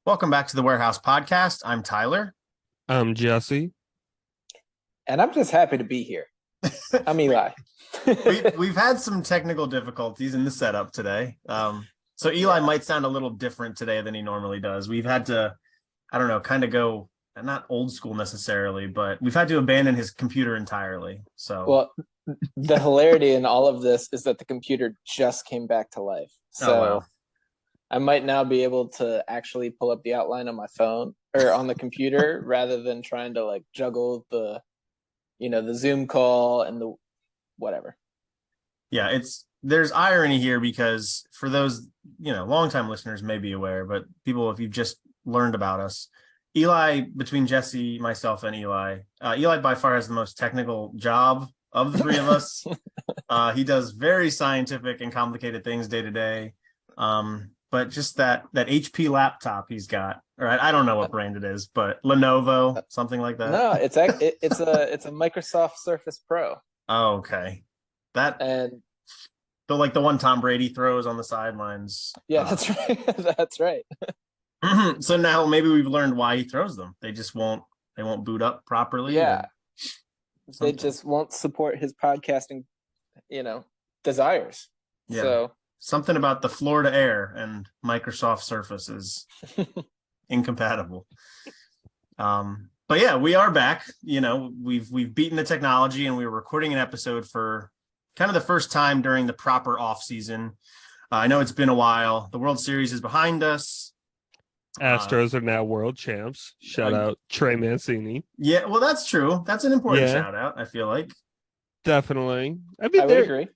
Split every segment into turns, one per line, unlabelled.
Welcome back to the Warehouse Podcast. I'm Tyler.
I'm Jesse.
And I'm just happy to be here. I'm Eli.
We've had some technical difficulties in the setup today. So Eli might sound a little different today than he normally does. We've had to, kind of go, not old school necessarily, but we've had to abandon his computer entirely. So,
Well, the hilarity in all of this is that the computer just came back to life. So
wow.
I might now be able to actually pull up the outline on my phone or on the computer rather than trying to juggle the Zoom call and the whatever.
Yeah, there's irony here because for those, longtime listeners may be aware, but people, if you've just learned about us, Eli, between Jesse, myself, and Eli by far has the most technical job of the three of us. He does very scientific and complicated things day to day. But just that HP laptop he's got, or I don't know what brand it is, but Lenovo, something like that.
No, it's a Microsoft Surface Pro.
Oh, okay. The one Tom Brady throws on the sidelines.
Yeah, that's right. That's right.
So now maybe we've learned why he throws them. They won't boot up properly.
Yeah. They just won't support his podcasting, desires.
Yeah.
So
something about the Florida air and Microsoft Surface is incompatible. But yeah, we are back. We've beaten the technology, and we were recording an episode for kind of the first time during the proper off season. I know it's been a while. The World Series is behind us.
Astros are now world champs. Shout out Trey Mancini.
Yeah, well, that's true. That's an important shout out, I feel like.
Definitely. I
would agree.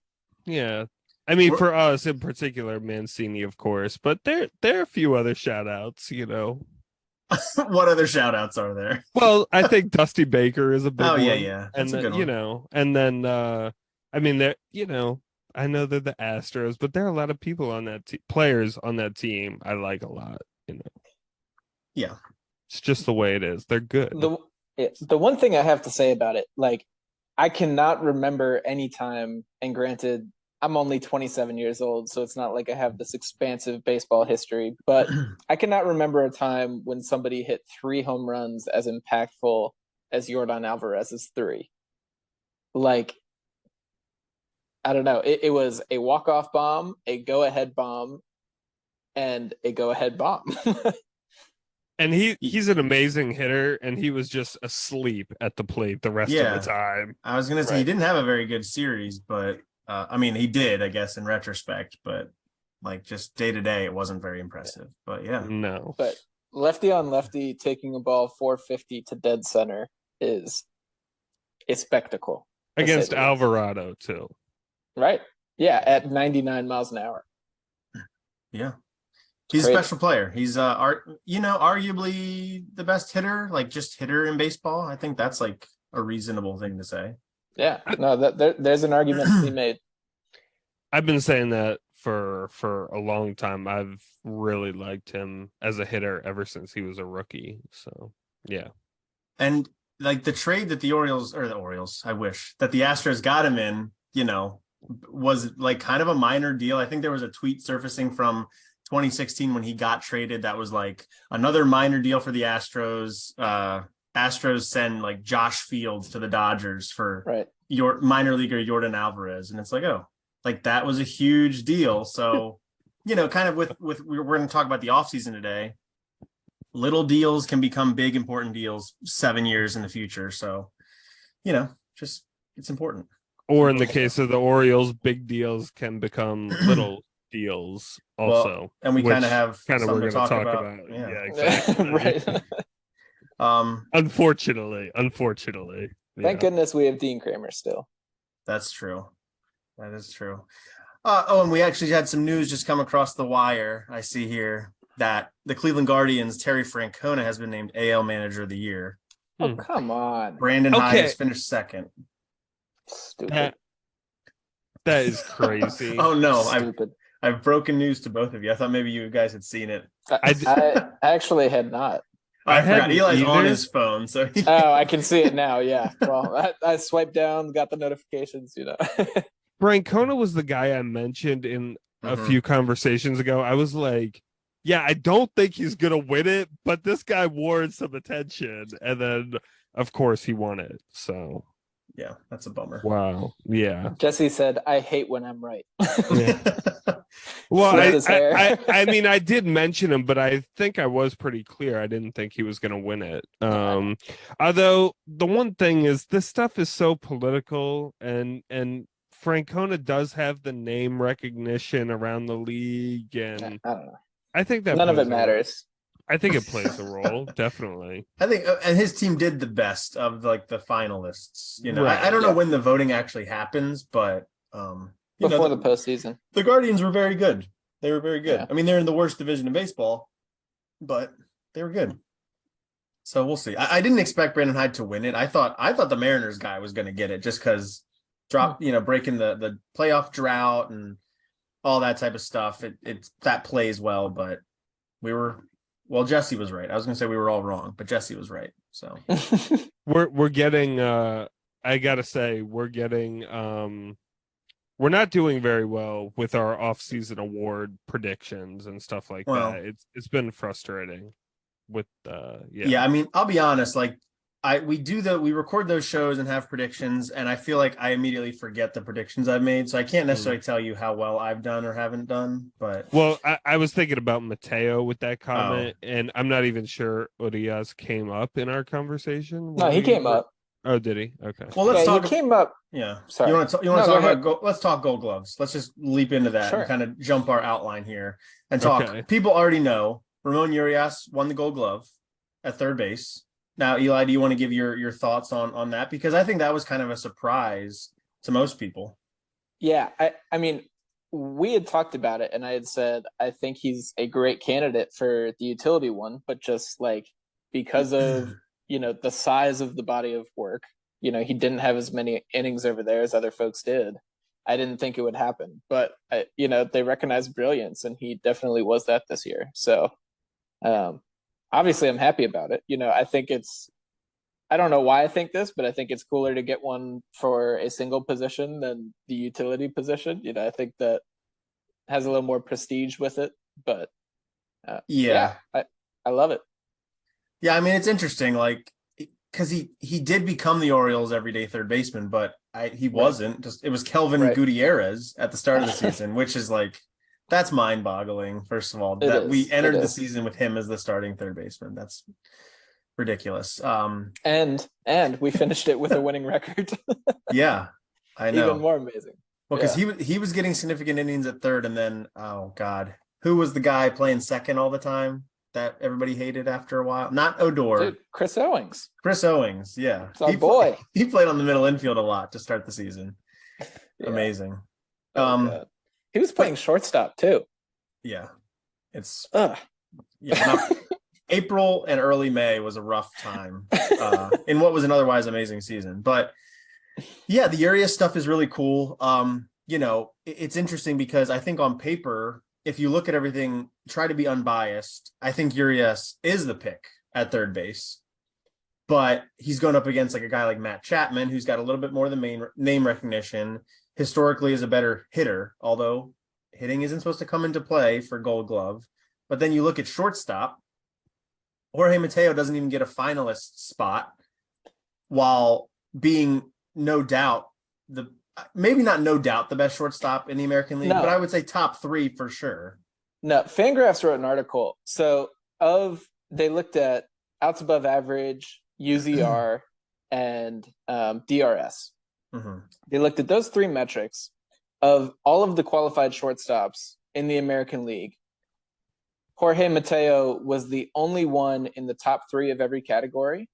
Yeah. I mean, for us in particular, Mancini, of course, but there are a few other shout outs,
What other shout outs are there?
Well, I think Dusty Baker is a big one.
Yeah. That's a good one.
And then, I mean, I know they're the Astros, but there are a lot of people on that players on that team I like a lot,
Yeah.
It's just the way it is. They're good.
The one thing I have to say about it, I cannot remember any time, and granted, I'm only 27 years old, so it's not like I have this expansive baseball history, but I cannot remember a time when somebody hit 3 home runs as impactful as Yordan Alvarez's 3. I don't know. It was a walk-off bomb, a go-ahead bomb, and a go-ahead bomb.
And he's an amazing hitter, and he was just asleep at the plate the rest of the time.
I was going to say, He didn't have a very good series, but he did, I guess, in retrospect, but just day to day, it wasn't very impressive. But yeah.
No.
But lefty on lefty taking a ball 450 to dead center is a spectacle.
Against Alvarado, too.
Right. Yeah, at 99 miles an hour.
Yeah. He's a special player. He's arguably the best hitter, just hitter in baseball. I think that's a reasonable thing to say.
Yeah, no, there's an argument to be made.
I've been saying that for a long time. I've really liked him as a hitter ever since he was a rookie. So yeah.
And the trade that the Orioles, I wish that the Astros got him in, was kind of a minor deal. I think there was a tweet surfacing from 2016 when he got traded that was another minor deal for the Astros. Astros send Josh Fields to the Dodgers for your minor leaguer Yordan Alvarez, and it's that was a huge deal. So kind of with we're going to talk about the offseason today. Little deals can become big important deals 7 years in the future. So just it's important.
Or in the case of the Orioles, big deals can become little deals also.
Well, and we kind of have
we're going to talk about.
Yeah,
exactly.
Right.
Unfortunately.
Thank goodness we have Dean Kramer still.
That's true. That is true. And we actually had some news just come across the wire. I see here that the Cleveland Guardians' Terry Francona has been named AL Manager of the Year.
Oh, come on.
Brandon Hyde has finished second.
Stupid.
That is crazy.
Oh, no.
Stupid.
I've broken news to both of you. I thought maybe you guys had seen it.
I actually had not.
I forgot. Eli's on his phone, so
I can see it now. Yeah. Well, I swiped down, got the notifications.
Francona was the guy I mentioned in a few conversations ago. I was like, yeah, I don't think he's gonna win it, but this guy warrants some attention. And then, of course, he won it. So
Yeah, that's a bummer.
wow, yeah.
Jesse said, "I hate when I'm right."
Yeah. Well,
Flipped his hair.
I mean, I did mention him, but I think I was pretty clear. I didn't think he was going to win it. Although the one thing is, this stuff is so political, and Francona does have the name recognition around the league, and
I don't know.
I think that
None of
plays
it matters.
I think it plays a role, definitely.
I think, and his team did the best of like the finalists. You know,
Right.
I don't know when the voting actually happens, but
Before the postseason.
the Guardians were very good. They were very good.
Yeah.
I mean, they're in the worst division in baseball, but they were good. So we'll see. I didn't expect Brandon Hyde to win it. I thought the Mariners guy was going to get it just because breaking the playoff drought and all that type of stuff. That plays well, but Jesse was right. I was going to say we were all wrong, but Jesse was right. So
we're getting I gotta say we're getting we're not doing very well with our off-season award predictions and stuff like that. It's been frustrating with
yeah. I mean, I'll be honest, like we record those shows and have predictions, and I feel like I immediately forget the predictions I've made, so I can't necessarily tell you how well I've done or haven't done. But
I was thinking about Mateo with that comment, and I'm not even sure Urias came up in our conversation.
No, he came up.
Oh, did he? Okay.
Well, let's talk.
He came up.
Yeah.
Sorry.
You want to talk about let's talk Gold Gloves. Let's just leap into that and kind of jump our outline here and talk. Okay. People already know Ramon Urias won the Gold Glove at third base. Now, Eli, do you want to give your thoughts on that? Because I think that was kind of a surprise to most people.
Yeah, I mean, we had talked about it, and I had said I think he's a great candidate for the utility one, but just like because of the size of the body of work, he didn't have as many innings over there as other folks did. I didn't think it would happen, but they recognized brilliance, and he definitely was that this year. So, obviously, I'm happy about it. I think I don't know why I think this, but I think it's cooler to get one for a single position than the utility position. I think that has a little more prestige with it, but I love it.
Yeah, I mean, it's interesting, like, because he did become the Orioles' everyday third baseman, but he wasn't. Just it was Kelvin Gutierrez at the start of the season, which is like, that's mind-boggling. First of all, we entered the season with him as the starting third baseman. That's ridiculous.
And we finished it with a winning record.
Yeah, I know.
Even more amazing.
Well, because he was getting significant innings at third, and then oh god, who was the guy playing second all the time that everybody hated after a while? Not Odor.
Dude, Chris Owings.
Yeah.
It's our boy.
He played on the middle infield a lot to start the season. Yeah. Amazing.
He was playing shortstop too.
Yeah. April and early May was a rough time in what was an otherwise amazing season. But yeah, the Urias stuff is really cool. It's interesting because I think on paper, if you look at everything, try to be unbiased, I think Urias is the pick at third base. But he's going up against like a guy like Matt Chapman, who's got a little bit more of the main name recognition, historically is a better hitter, although hitting isn't supposed to come into play for Gold Glove. But then you look at shortstop, Jorge Mateo doesn't even get a finalist spot, while being no doubt the best shortstop in the American League, but I would say top 3 for sure.
No, Fangraphs wrote an article. So they looked at outs above average, UZR, and DRS.
Mm-hmm.
They looked at those 3 metrics of all of the qualified shortstops in the American League. Jorge Mateo was the only one in the top 3 of every category.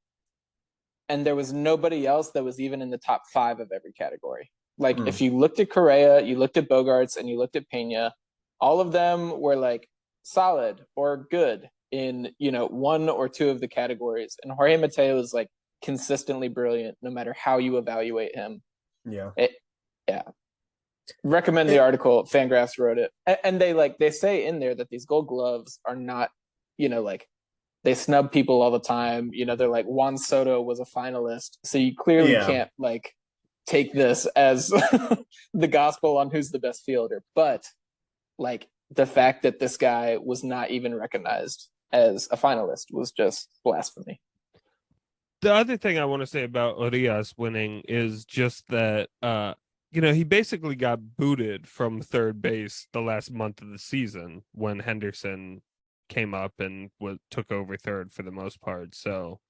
And there was nobody else that was even in the top 5 of every category. Like if you looked at Correa, you looked at Bogarts, and you looked at Pena, all of them were like solid or good in, 1 or 2 of the categories. And Jorge Mateo is like consistently brilliant no matter how you evaluate him.
Yeah.
Recommend the article. Fangraphs wrote it. And they say in there that these Gold Gloves are not, they snub people all the time. They're like, Juan Soto was a finalist. So you clearly can't take this as the gospel on who's the best fielder. But the fact that this guy was not even recognized as a finalist was just blasphemy.
The other thing I want to say about Urias winning is just that he basically got booted from third base the last month of the season when Henderson came up and took over third for the most part. So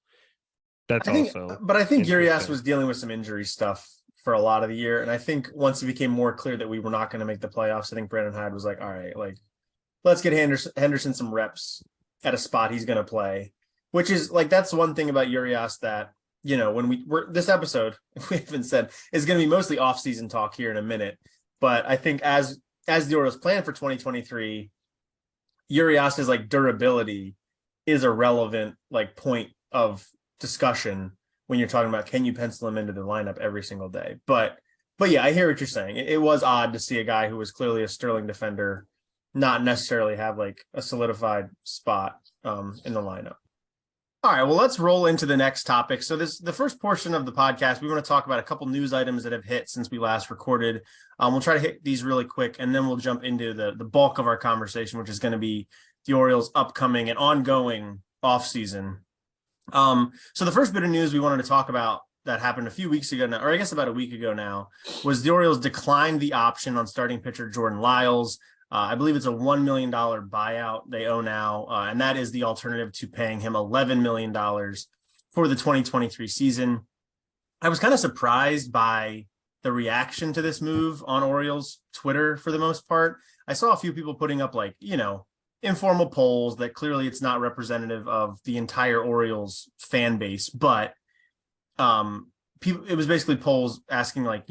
that's
I think Urias was dealing with some injury stuff for a lot of the year. And I think once it became more clear that we were not going to make the playoffs, I think Brandon Hyde was like, all right, like, let's get Henderson some reps at a spot he's going to play, which is like, that's one thing about Urias that, when we're this episode, we haven't said, is going to be mostly off-season talk here in a minute. But I think as the Orioles plan for 2023, Urias's like durability is a relevant like point of discussion when you're talking about, can you pencil him into the lineup every single day? But yeah, I hear what you're saying. It was odd to see a guy who was clearly a sterling defender not necessarily have like a solidified spot in the lineup. All right, well, let's roll into the next topic. So the first portion of the podcast, we want to talk about a couple news items that have hit since we last recorded. We'll try to hit these really quick, and then we'll jump into the bulk of our conversation, which is going to be the Orioles' upcoming and ongoing offseason. So the first bit of news we wanted to talk about that happened a few weeks ago now, or I guess about a week ago now, was the Orioles declined the option on starting pitcher Jordan Lyles. I believe it's a $1 million buyout they owe now, and that is the alternative to paying him $11 million for the 2023 season. I was kind of surprised by the reaction to this move on Orioles Twitter for the most part. I saw a few people putting up like, informal polls that clearly it's not representative of the entire Orioles fan base, but it was basically polls asking like,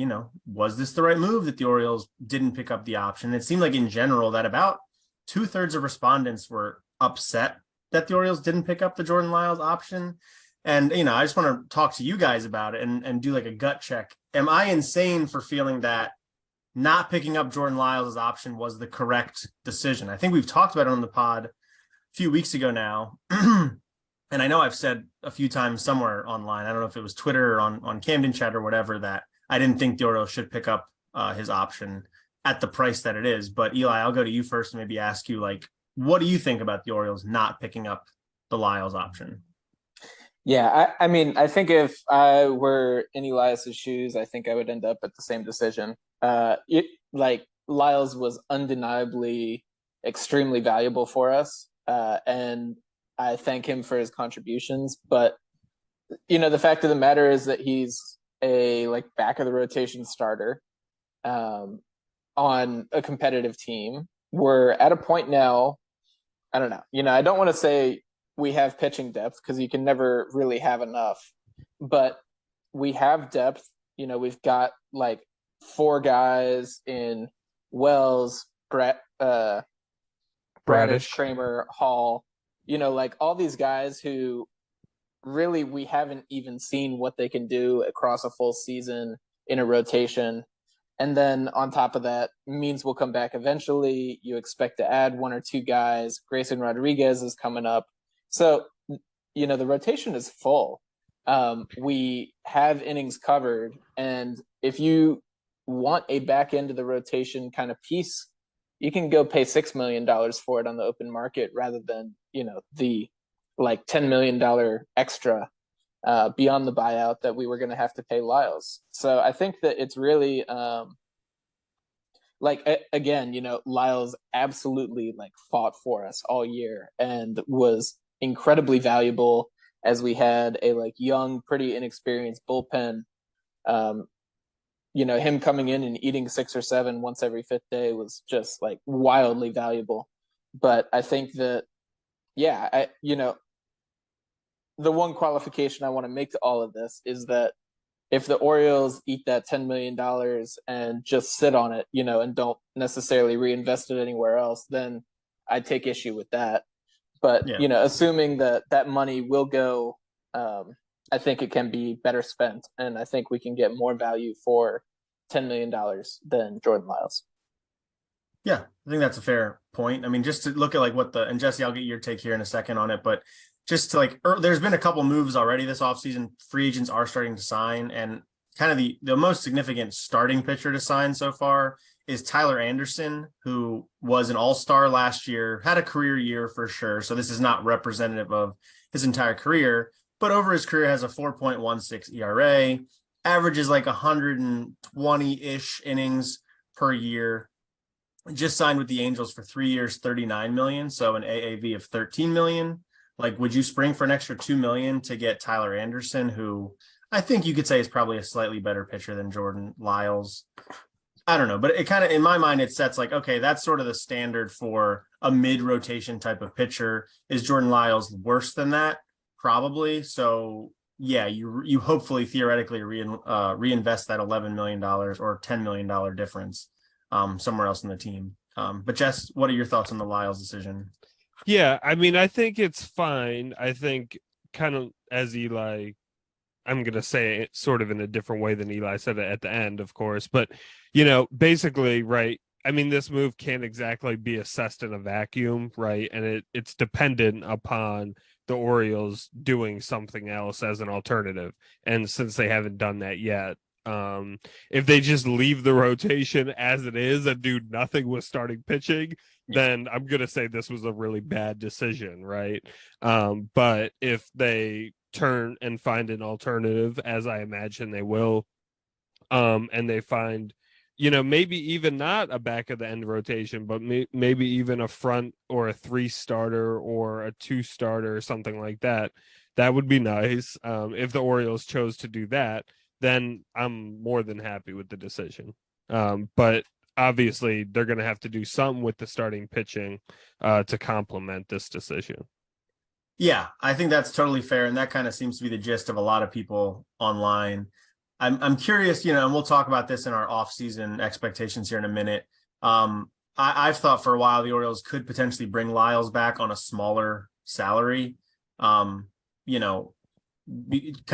was this the right move that the Orioles didn't pick up the option? It seemed like in general that about 2/3 of respondents were upset that the Orioles didn't pick up the Jordan Lyles option. And, I just want to talk to you guys about it and do like a gut check. Am I insane for feeling that not picking up Jordan Lyles' option was the correct decision? I think we've talked about it on the pod a few weeks ago now. And I know I've said a few times somewhere online, I don't know if it was Twitter or on Camden Chat or whatever, that I didn't think the Orioles should pick up his option at the price that it is. But Eli, I'll go to you first and maybe ask you, like, what do you think about the Orioles not picking up the Lyles option?
Yeah, I mean, I think if I were in Elias's shoes, I think I would end up at the same decision. Lyles was undeniably extremely valuable for us, and I thank him for his contributions. But the fact of the matter is that he's a back of the rotation starter on a competitive team. We're at a point now. I don't know. I don't want to say we have pitching depth because you can never really have enough, but we have depth. We've got 4 guys in Wells, Bradish, Kramer, Hall, all these guys who really we haven't even seen what they can do across a full season in a rotation. And then on top of that, Means will come back eventually. You expect to add 1 or 2 guys. Grayson Rodriguez is coming up. So, the rotation is full. We have innings covered. And if you want a back end of the rotation kind of piece, you can go pay $6 million for it on the open market rather than, the $10 million extra beyond the buyout that we were going to have to pay Lyles. So I think that it's really again, Lyles absolutely fought for us all year and was incredibly valuable as we had a young, pretty inexperienced bullpen. Him coming in and eating 6 or 7 once every 5th day was just wildly valuable. But I think that, the one qualification I want to make to all of this is that if the Orioles eat that $10 million and just sit on it, and don't necessarily reinvest it anywhere else, then I take issue with that. But, assuming that money will go, I think it can be better spent. And I think we can get more value for $10 million than Jordan Lyles.
Yeah, I think that's a fair point. I mean, just to look at and Jesse, I'll get your take here in a second on it, but just to there's been a couple moves already this offseason. Free agents are starting to sign, and kind of the most significant starting pitcher to sign so far is Tyler Anderson, who was an all-star last year, had a career year for sure. So this is not representative of his entire career, but over his career has a 4.16 ERA, averages like 120-ish innings per year. Just signed with the Angels for 3 years, 39 million. So an AAV of 13 million. Like, would you spring for an extra 2 million to get Tyler Anderson, who I think you could say is probably a slightly better pitcher than Jordan Lyles? I don't know, but it kind of, in my mind, it sets like, okay, that's sort of the standard for a mid-rotation type of pitcher. Is Jordan Lyles worse than that? Probably. So yeah, you hopefully theoretically reinvest that $11 million or $10 million difference somewhere else in the team. But Jess, what are your thoughts on the Lyles decision?
Yeah, I mean, I think it's fine. I think kind of as Eli, I'm going to say it sort of in a different way than Eli said it at the end, of course. But, basically, right, I mean, this move can't exactly be assessed in a vacuum, right? And it's dependent upon the Orioles doing something else as an alternative. And since they haven't done that yet, if they just leave the rotation as it is and do nothing with starting pitching, then I'm going to say this was a really bad decision, right? But if they turn and find an alternative, as I imagine they will, and they find, maybe even not a back of the end rotation, but maybe even a front or a 3-starter or a 2-starter or something like that, that would be nice. If the Orioles chose to do that, then I'm more than happy with the decision. But obviously they're going to have to do something with the starting pitching to complement this decision.
Yeah, I think that's totally fair. And that kind of seems to be the gist of a lot of people online. I'm curious, and we'll talk about this in our off-season expectations here in a minute. I've thought for a while the Orioles could potentially bring Lyles back on a smaller salary. Kind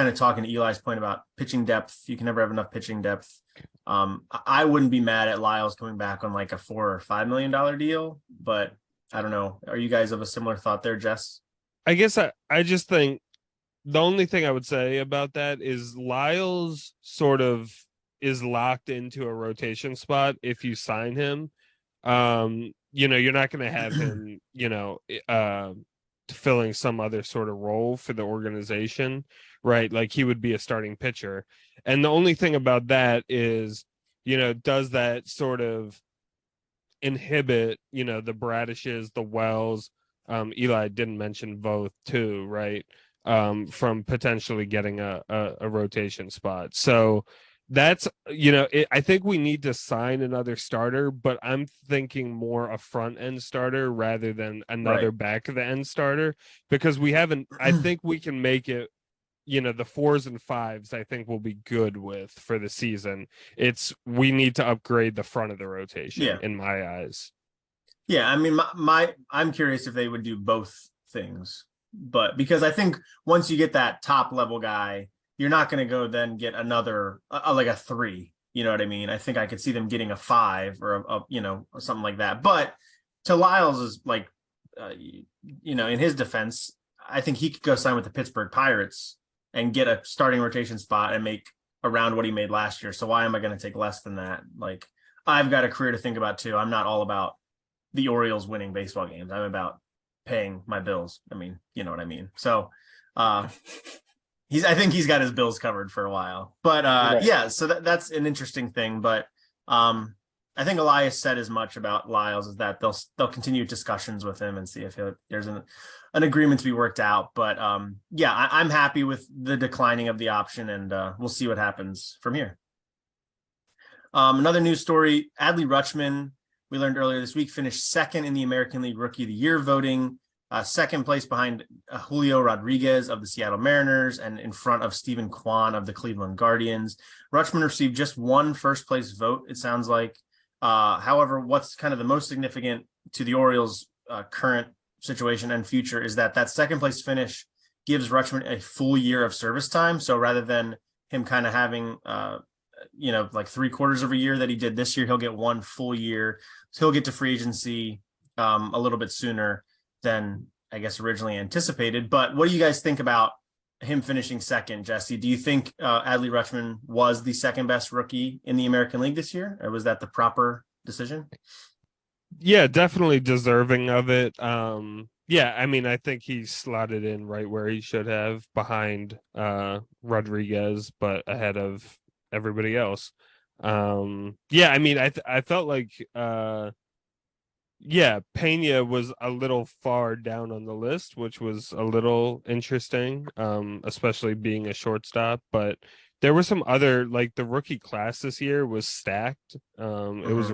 of talking to Eli's point about pitching depth. You can never have enough pitching depth. I wouldn't be mad at Lyles coming back on like a $4 or $5 million deal, but I don't know. Are you guys of a similar thought there, Jess?
I guess I just think the only thing I would say about that is Lyles sort of is locked into a rotation spot if you sign him. You're not going to have him, filling some other sort of role for the organization, right? Like he would be a starting pitcher. And the only thing about that is, does that sort of inhibit, the Bradishes, the Wells, Eli didn't mention both too, right? From potentially getting a rotation spot. So that's, I think we need to sign another starter, but I'm thinking more a front end starter rather than another back of the end starter, because we haven't, I think we can make it, the 4s and 5s, I think will be good with for the season. We need to upgrade the front of the rotation in my eyes.
Yeah. I mean, I'm curious if they would do both things, but because I think once you get that top level guy, you're not going to go then get another like a 3. You know what I mean? I think I could see them getting a 5 or or something like that. But to Lyles is like, in his defense, I think he could go sign with the Pittsburgh Pirates and get a starting rotation spot and make around what he made last year. So why am I going to take less than that? Like, I've got a career to think about too. I'm not all about the Orioles winning baseball games. I'm about paying my bills. I mean, you know what I mean? So, I think he's got his bills covered for a while, but right. So that's an interesting thing. But I think Elias said as much about Lyles is that they'll continue discussions with him and see if there's an agreement to be worked out. But I'm happy with the declining of the option, and we'll see what happens from here. Another news story: Adley Rutschman, we learned earlier this week, finished second in the American League Rookie of the Year voting. Second place behind Julio Rodriguez of the Seattle Mariners and in front of Stephen Kwan of the Cleveland Guardians. Rutschman received just one first place vote, it sounds like. However, what's kind of the most significant to the Orioles' current situation and future is that second place finish gives Rutschman a full year of service time. So rather than him kind of having, like 3/4 of a year that he did this year, he'll get one full year. So he'll get to free agency a little bit sooner than I guess originally anticipated. But what do you guys think about him finishing second, Jesse? Do you think Adley Rutschman was the second best rookie in the American League this year, or was that the proper decision?
Yeah, definitely deserving of it. Yeah, I mean, I think he slotted in right where he should have, behind Rodriguez, but ahead of everybody else. Yeah, I mean, I felt like yeah, Pena was a little far down on the list, which was a little interesting, especially being a shortstop. But there were some other, like, the rookie class this year was stacked. It was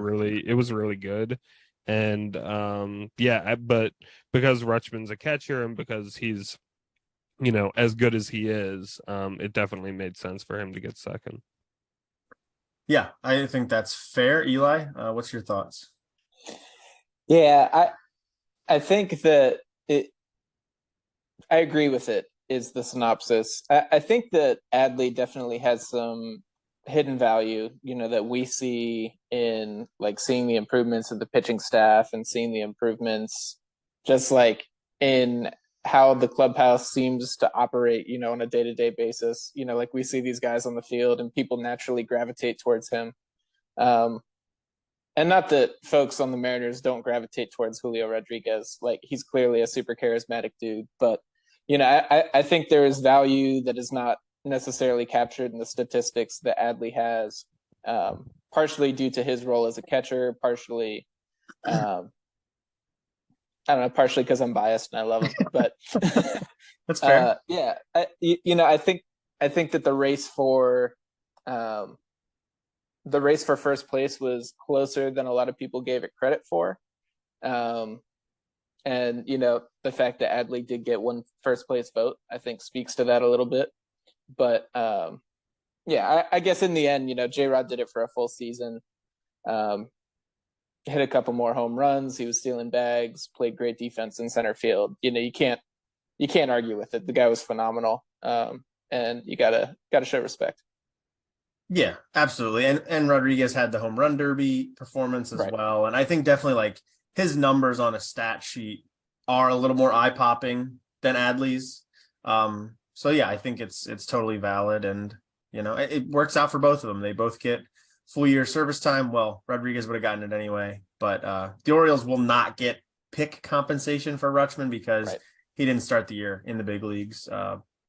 really good. And but because Rutschman's a catcher and because he's, as good as he is, it definitely made sense for him to get second.
Yeah, I think that's fair. Eli, what's your thoughts?
Yeah, I think that I agree with it, is the synopsis. I think that Adley definitely has some hidden value, that we see in, like, seeing the improvements of the pitching staff and seeing the improvements just like in how the clubhouse seems to operate, on a day-to-day basis. Like, we see these guys on the field and people naturally gravitate towards him. And not that folks on the Mariners don't gravitate towards Julio Rodriguez. Like, he's clearly a super charismatic dude, but I think there is value that is not necessarily captured in the statistics that Adley has, partially due to his role as a catcher, partially, I don't know, partially because I'm biased and I love him, but
That's fair.
yeah, I think that the race for first place was closer than a lot of people gave it credit for. And, the fact that Adley did get one first place vote, I think speaks to that a little bit. But yeah, I guess in the end, J-Rod did it for a full season. Hit a couple more home runs. He was stealing bags, played great defense in center field. You can't argue with it. The guy was phenomenal. And you gotta show respect.
Yeah, absolutely. And Rodriguez had the home run derby performance as well. And I think definitely, like, his numbers on a stat sheet are a little more eye-popping than Adley's. So yeah, I think it's totally valid, and it works out for both of them. They both get full year service time. Well, Rodriguez would have gotten it anyway, but the Orioles will not get pick compensation for Rutschman because he didn't start the year in the big leagues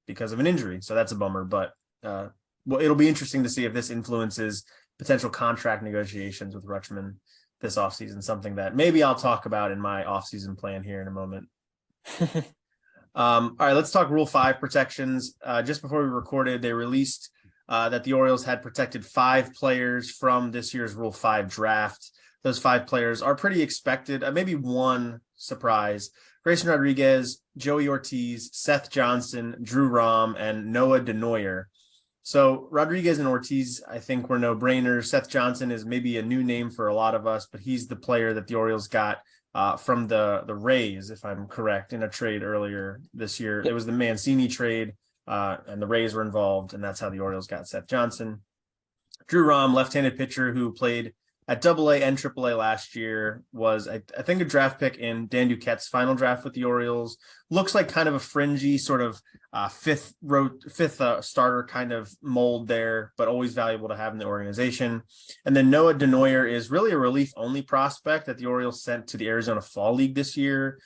because of an injury. So that's a bummer, but well, it'll be interesting to see if this influences potential contract negotiations with Rutschman this offseason, something that maybe I'll talk about in my offseason plan here in a moment. All right, let's talk Rule 5 protections. Just before we recorded, they released that the Orioles had protected 5 players from this year's Rule 5 draft. Those 5 players are pretty expected. Maybe one surprise: Grayson Rodriguez, Joey Ortiz, Seth Johnson, Drew Rom, and Noah DeNoyer. So Rodriguez and Ortiz, I think, were no-brainers. Seth Johnson is maybe a new name for a lot of us, but he's the player that the Orioles got from the Rays, if I'm correct, in a trade earlier this year. It was the Mancini trade, and the Rays were involved, and that's how the Orioles got Seth Johnson. Drew Rom, left-handed pitcher who played at AA and AAA last year, was, I think, a draft pick in Dan Duquette's final draft with the Orioles. Looks like kind of a fringy sort of fifth starter kind of mold there, but always valuable to have in the organization. And then Noah DeNoyer is really a relief-only prospect that the Orioles sent to the Arizona Fall League this year.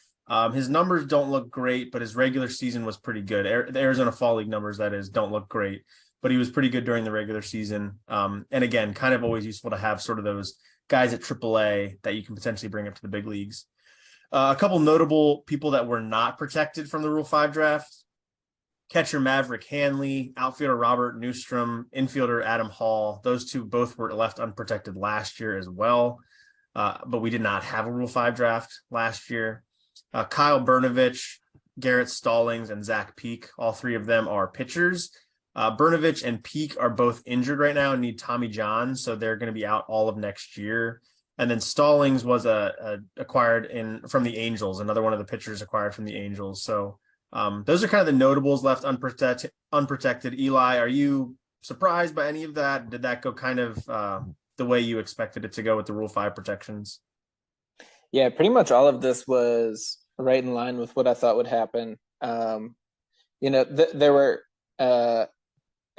His numbers don't look great, but his regular season was pretty good. The Arizona Fall League numbers, that is, don't look great, but he was pretty good during the regular season. And again, kind of always useful to have sort of those guys at AAA that you can potentially bring up to the big leagues. A couple notable people that were not protected from the Rule 5 draft: catcher Maverick Hanley, outfielder Robert Newstrom, infielder Adam Hall. Those two both were left unprotected last year as well, but we did not have a Rule 5 draft last year. Kyle Brnovich, Garrett Stallings, and Zach Peak, all 3 of them are pitchers. Brnovich and Peak are both injured right now and need Tommy John, so they're going to be out all of next year. And then Stallings was acquired from the Angels, another one of the pitchers acquired from the Angels. So those are kind of the notables left unprotected. Eli, are you surprised by any of that? Did that go kind of the way you expected it to go with the Rule 5 protections?
Yeah, pretty much all of this was right in line with what I thought would happen. There were, I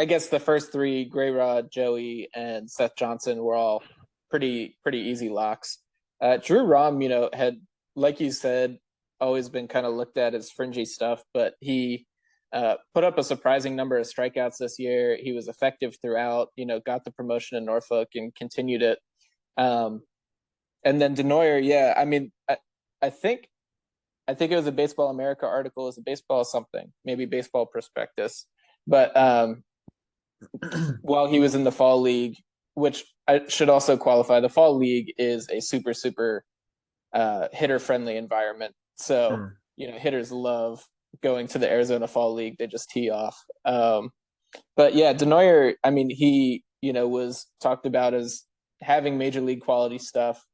guess, the first 3, Gray Rod, Joey, and Seth Johnson, were all pretty easy locks. Drew Rom, had, like you said, always been kind of looked at as fringy stuff, but he put up a surprising number of strikeouts this year. He was effective throughout, got the promotion in Norfolk and continued it. And then Denoyer, yeah, I mean, I think it was a Baseball America article, it was a baseball something, maybe Baseball Prospectus. But while he was in the fall league, which I should also qualify, the fall league is a super hitter friendly environment. So, hitters love going to the Arizona Fall League. They just tee off. But yeah, Denoyer, I mean, he, was talked about as having major league quality stuff.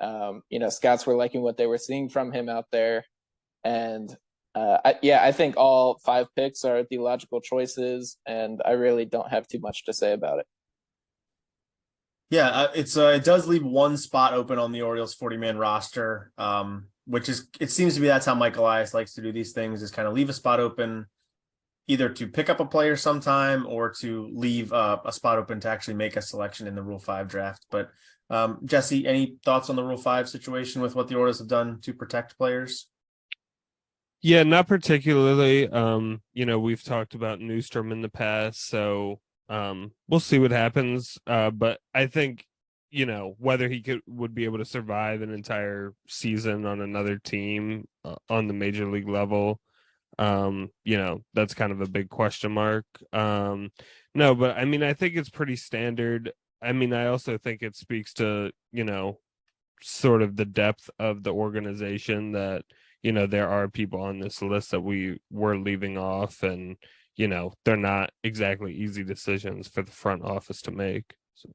Scouts were liking what they were seeing from him out there. And I think all 5 picks are the logical choices, and I really don't have too much to say about it.
Yeah, it does leave one spot open on the Orioles 40-man roster, which is, it seems to be that's how Mike Elias likes to do these things, is kind of leave a spot open either to pick up a player sometime or to leave a spot open to actually make a selection in the Rule 5 draft. But Jesse, any thoughts on the Rule 5 situation with what the Orioles have done to protect players?
Yeah, not particularly. We've talked about Newstrom in the past, so we'll see what happens. But I think, whether he would be able to survive an entire season on another team on the major league level, that's kind of a big question mark. No, but I mean, I think it's pretty standard. I mean, I also think it speaks to, sort of the depth of the organization that, there are people on this list that we were leaving off, and, they're not exactly easy decisions for the front office to make. So.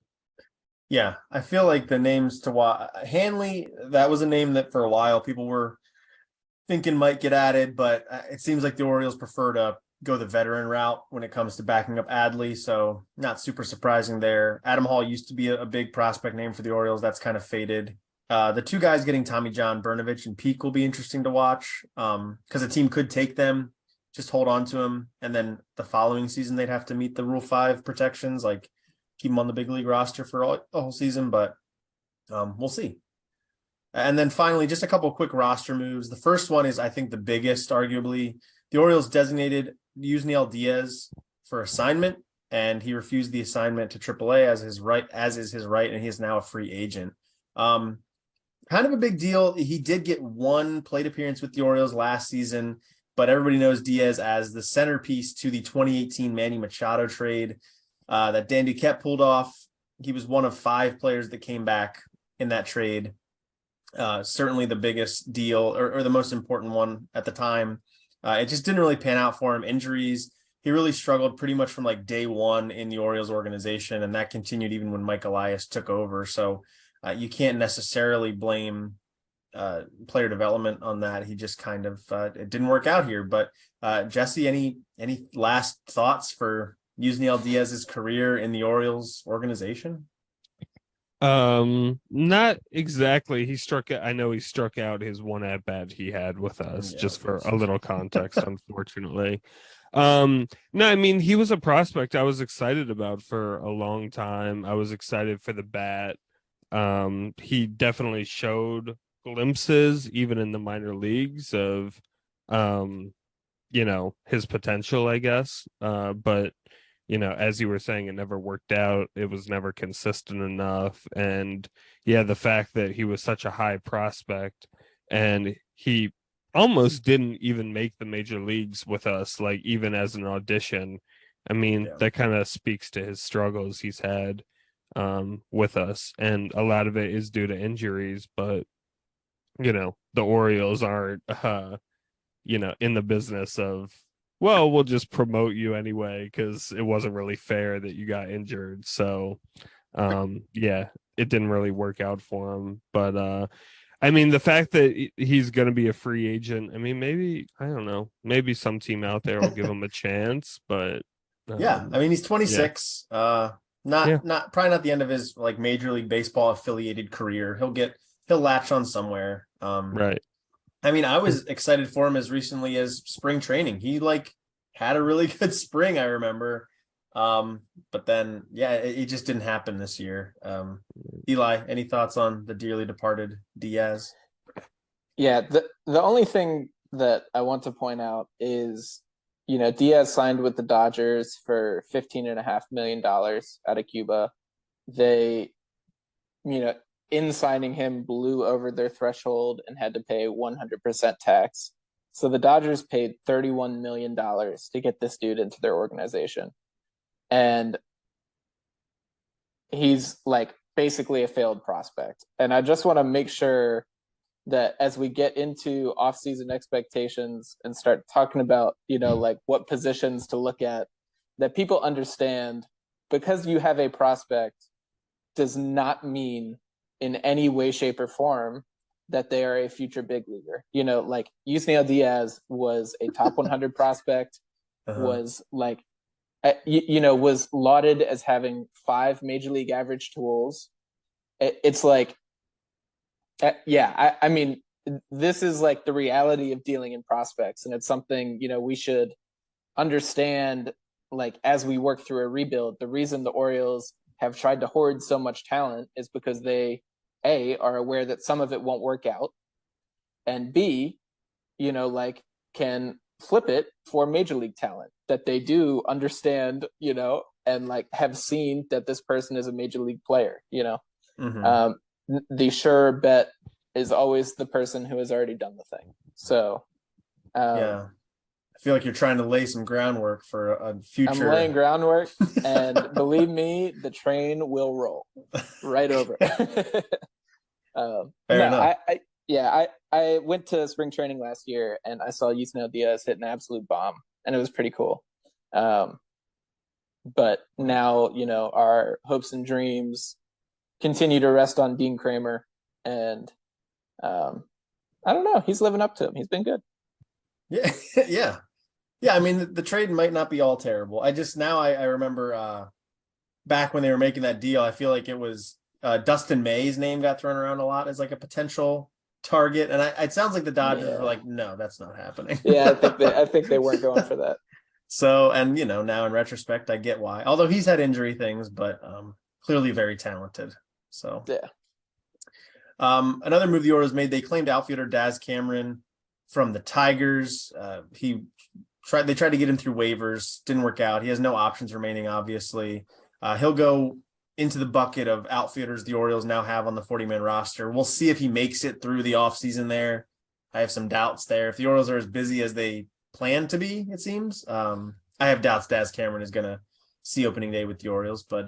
Yeah, I feel like the names to watch, Hanley, that was a name that for a while people were thinking might get added, but it seems like the Orioles prefer to go the veteran route when it comes to backing up Adley, so not super surprising there. Adam Hall used to be a big prospect name for the Orioles. That's kind of faded. The 2 guys getting Tommy John, Brnovich, and Peak will be interesting to watch, because a team could take them, just hold on to them, and then the following season they'd have to meet the Rule 5 protections, like keep them on the big league roster for the whole season, but we'll see. And then finally, just a couple of quick roster moves. The first one is, I think, the biggest, arguably. The Orioles designated Yusniel Diaz for assignment, and he refused the assignment to AAA as is his right, and he is now a free agent. Kind of a big deal. He did get 1 plate appearance with the Orioles last season, but everybody knows Diaz as the centerpiece to the 2018 Manny Machado trade that Dan Duquette pulled off. He was one of 5 players that came back in that trade. Certainly the biggest deal or the most important one at the time. It just didn't really pan out for him. Injuries. He really struggled pretty much from like day one in the Orioles organization, and that continued even when Mike Elias took over. So you can't necessarily blame player development on that. He just kind of it didn't work out here. But Jesse, any last thoughts for Yusniel Diaz's career in the Orioles organization?
Not exactly. I know he struck out his 1 at bat he had with us, just for a little context, unfortunately. No, I mean, he was a prospect I was excited about for a long time. I was excited for the bat. He definitely showed glimpses, even in the minor leagues, of his potential, I guess. But as you were saying, it never worked out. It was never consistent enough. And yeah, the fact that he was such a high prospect and he almost didn't even make the major leagues with us, like even as an audition. I mean, that kind of speaks to his struggles he's had with us. And a lot of it is due to injuries, but the Orioles aren't, in the business of, well, we'll just promote you anyway because it wasn't really fair that you got injured. So, yeah, it didn't really work out for him. But I mean, the fact that he's going to be a free agent, I mean, maybe, I don't know, maybe some team out there will give him a chance. But
yeah, I mean, he's 26. Not probably not the end of his like Major League Baseball affiliated career. He'll latch on somewhere.
Right.
I mean, I was excited for him as recently as spring training. He like had a really good spring, I remember. But then, yeah, it just didn't happen this year. Eli, any thoughts on the dearly departed Diaz?
Yeah, the only thing that I want to point out is, Diaz signed with the Dodgers for $15.5 million out of Cuba. They, in signing him, blew over their threshold and had to pay 100% tax. So the Dodgers paid $31 million to get this dude into their organization. And he's like basically a failed prospect. And I just want to make sure that as we get into off-season expectations and start talking about, like what positions to look at, that people understand because you have a prospect does not mean in any way, shape, or form that they are a future big leaguer. Like Yusniel Diaz was a top 100 prospect, was like, was lauded as having 5 major league average tools. It's like, I mean, this is like the reality of dealing in prospects, and it's something we should understand. Like as we work through a rebuild, the reason the Orioles have tried to hoard so much talent is because they are aware that some of it won't work out, and B, like can flip it for major league talent that they do understand, and like have seen that this person is a major league player. The sure bet is always the person who has already done the thing. So,
yeah, I feel like you're trying to lay some groundwork for a future.
I'm laying groundwork, and believe me, the train will roll right over.
Fair enough.
I went to spring training last year and I saw Yusniel Diaz hit an absolute bomb, and it was pretty cool. But now, our hopes and dreams continue to rest on Dean Kramer, and I don't know. He's living up to him. He's been good.
Yeah, yeah. I mean, the trade might not be all terrible. I remember back when they were making that deal. I feel like it was Dustin May's name got thrown around a lot as like a potential target, and it sounds like the Dodgers were like, no, that's not happening.
Yeah, I think they weren't going for that.
So, and now in retrospect, I get why. Although he's had injury things, but clearly very talented. So
yeah.
Another move the Orioles made, they claimed outfielder Daz Cameron from the Tigers. They tried to get him through waivers, didn't work out. He has no options remaining, obviously. He'll go into the bucket of outfielders the Orioles now have on the 40-man roster. We'll see if he makes it through the offseason there. I have some doubts there. If the Orioles are as busy as they plan to be, it seems. I have doubts Daz Cameron is going to see opening day with the Orioles. But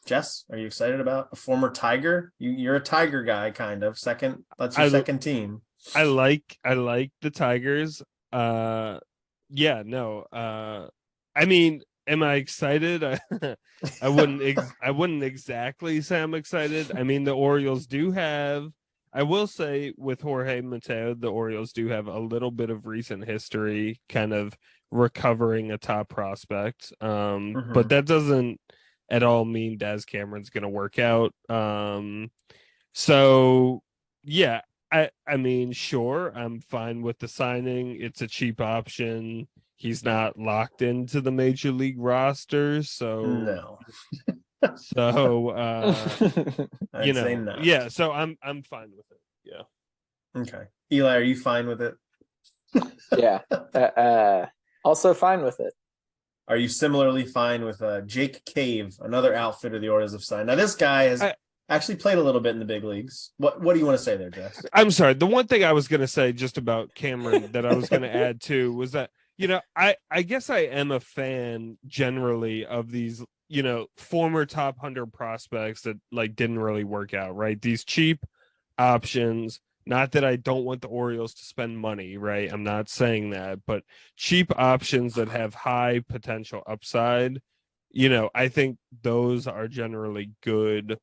Jess, are you excited about a former Tiger? You're a Tiger guy, kind of. That's your second team.
I like the Tigers. I mean, am I excited? I wouldn't exactly say I'm excited. I mean, the Orioles do have, I will say with Jorge Mateo, the Orioles do have a little bit of recent history kind of recovering a top prospect. But that doesn't at all mean Daz Cameron's going to work out. So yeah, I mean, sure, I'm fine with the signing. It's a cheap option. He's not locked into the major league roster, so
no.
So
I'd say not.
Yeah, so I'm fine with it. Yeah.
Okay. Eli, are you fine with it?
Yeah. Also fine with it.
Are you similarly fine with Jake Cave, another outfitter the Orioles have signed? Now this guy has actually played a little bit in the big leagues. What do you want to say there, Jess?
I'm sorry. The one thing I was going to say just about Cameron that I was going to add too was that, I guess I am a fan generally of these, former top 100 prospects that like didn't really work out, right? These cheap options. Not that I don't want the Orioles to spend money, right? I'm not saying that, but cheap options that have high potential upside, I think those are generally good.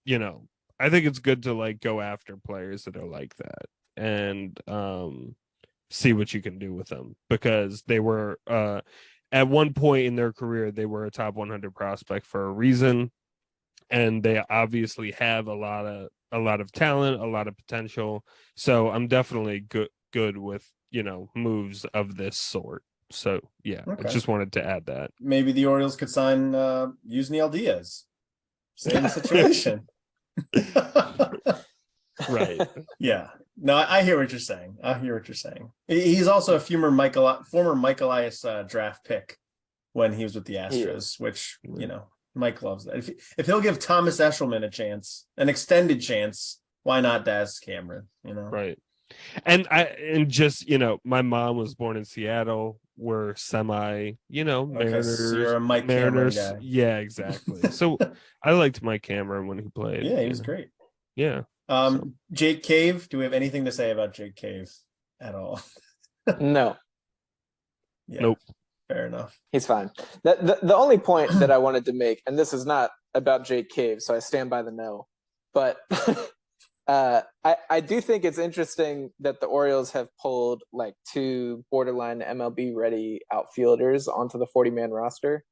I think it's good to like go after players that are like that and see what you can do with them, because they were at one point in their career, they were a top 100 prospect for a reason, and they obviously have a lot of talent, a lot of potential. So I'm definitely good with, moves of this sort. So yeah, I
Okay.
just wanted to add that.
Maybe the Orioles could sign Yusniel Diaz. Same situation.
Right.
Yeah. No, I hear what you're saying. I hear what you're saying. He's also a former Mike Elias draft pick when he was with the Astros, which, Mike loves that. If he'll give Thomas Eshelman a chance, an extended chance, why not Daz Cameron?
Right. And just, my mom was born in Seattle. We're semi,
Okay, so you're a Mike Cameron
Mariners.
guy.
Yeah, exactly. So I liked Mike Cameron when he played.
Yeah, he was great.
Yeah.
Jake Cave. Do we have anything to say about Jake Cave at all?
No.
Yeah.
Nope.
Fair enough.
He's fine. The only point that I wanted to make, and this is not about Jake Cave, so I stand by the no, but I do think it's interesting that the Orioles have pulled like 2 borderline MLB ready outfielders onto the 40-man roster.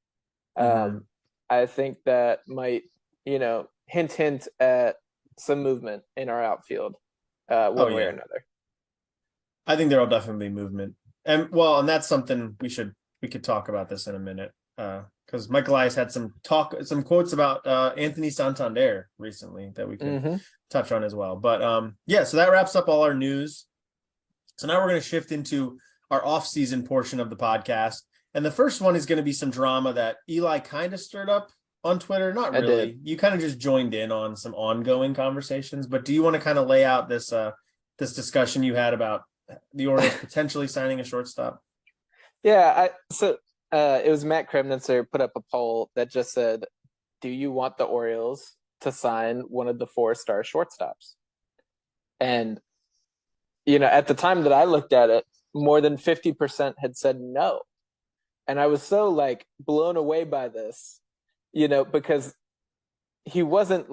I think that might, hint at some movement in our outfield, one way or another. I
think there'll definitely be movement, and that's something we could talk about this in a minute, because Mike Elias had some quotes about Anthony Santander recently that we could touch on as well. But so that wraps up all our news. So now we're going to shift into our off-season portion of the podcast, and the first one is going to be some drama that Eli kind of stirred up on Twitter. Not really. You kind of just joined in on some ongoing conversations, but do you want to kind of lay out this discussion you had about the Orioles potentially signing a shortstop?
Yeah, it was Matt Kremnitzer put up a poll that just said, do you want the Orioles to sign one of the 4-star shortstops? And, at the time that I looked at it, more than 50% had said no. And I was so blown away by this, because he wasn't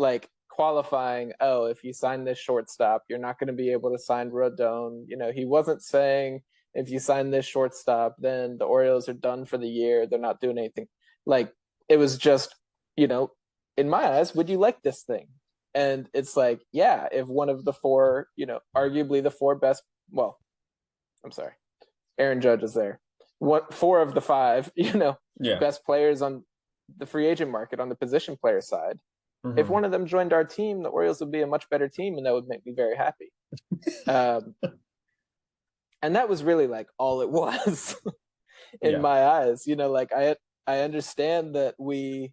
qualifying, if you sign this shortstop, you're not going to be able to sign Rodon. He wasn't saying, if you sign this shortstop, then the Orioles are done for the year. They're not doing anything. It was just, in my eyes, would you like this thing? And it's if one of the 4, arguably the 4 best, Aaron Judge is there. 4 of the 5, best players on the free agent market on the position player side. If one of them joined our team, the Orioles would be a much better team, and that would make me very happy. And that was really all it was in my eyes. I understand that we,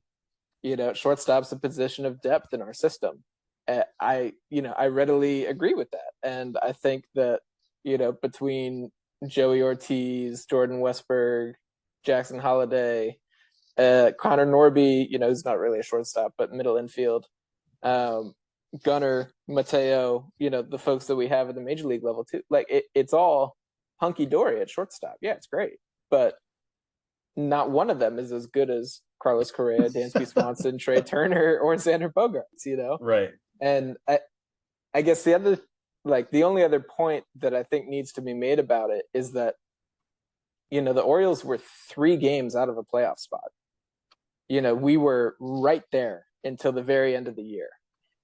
shortstop's a position of depth in our system. I readily agree with that. And I think that, between Joey Ortiz, Jordan Westberg, Jackson Holliday, Connor Norby, who's not really a shortstop, but middle infield, Gunnar, Mateo, the folks that we have at the major league level too. It's all hunky-dory at shortstop. Yeah, it's great. But not one of them is as good as Carlos Correa, Dansby Swanson, Trey Turner, or Xander Bogaerts,
Right.
And I guess the only other point that I think needs to be made about it is that, the Orioles were 3 games out of a playoff spot. We were right there until the very end of the year.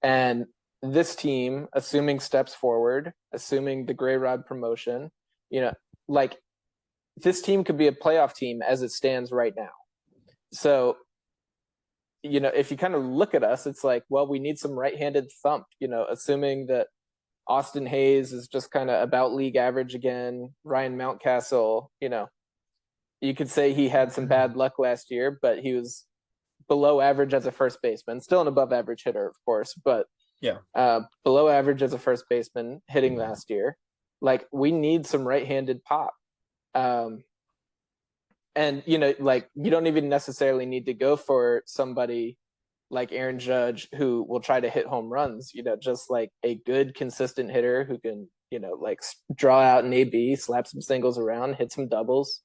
And this team, assuming steps forward, assuming the Gray Rod promotion, this team could be a playoff team as it stands right now. So, if you kind of look at us, it's we need some right-handed thump, assuming that Austin Hayes is just kind of about league average again. Ryan Mountcastle, you could say he had some bad luck last year, but he was below average as a first baseman, still an above average hitter, of course, but below average as a first baseman hitting last year. We need some right-handed pop. And, you don't even necessarily need to go for somebody like Aaron Judge who will try to hit home runs, just a good, consistent hitter who can, draw out an AB, slap some singles around, hit some doubles.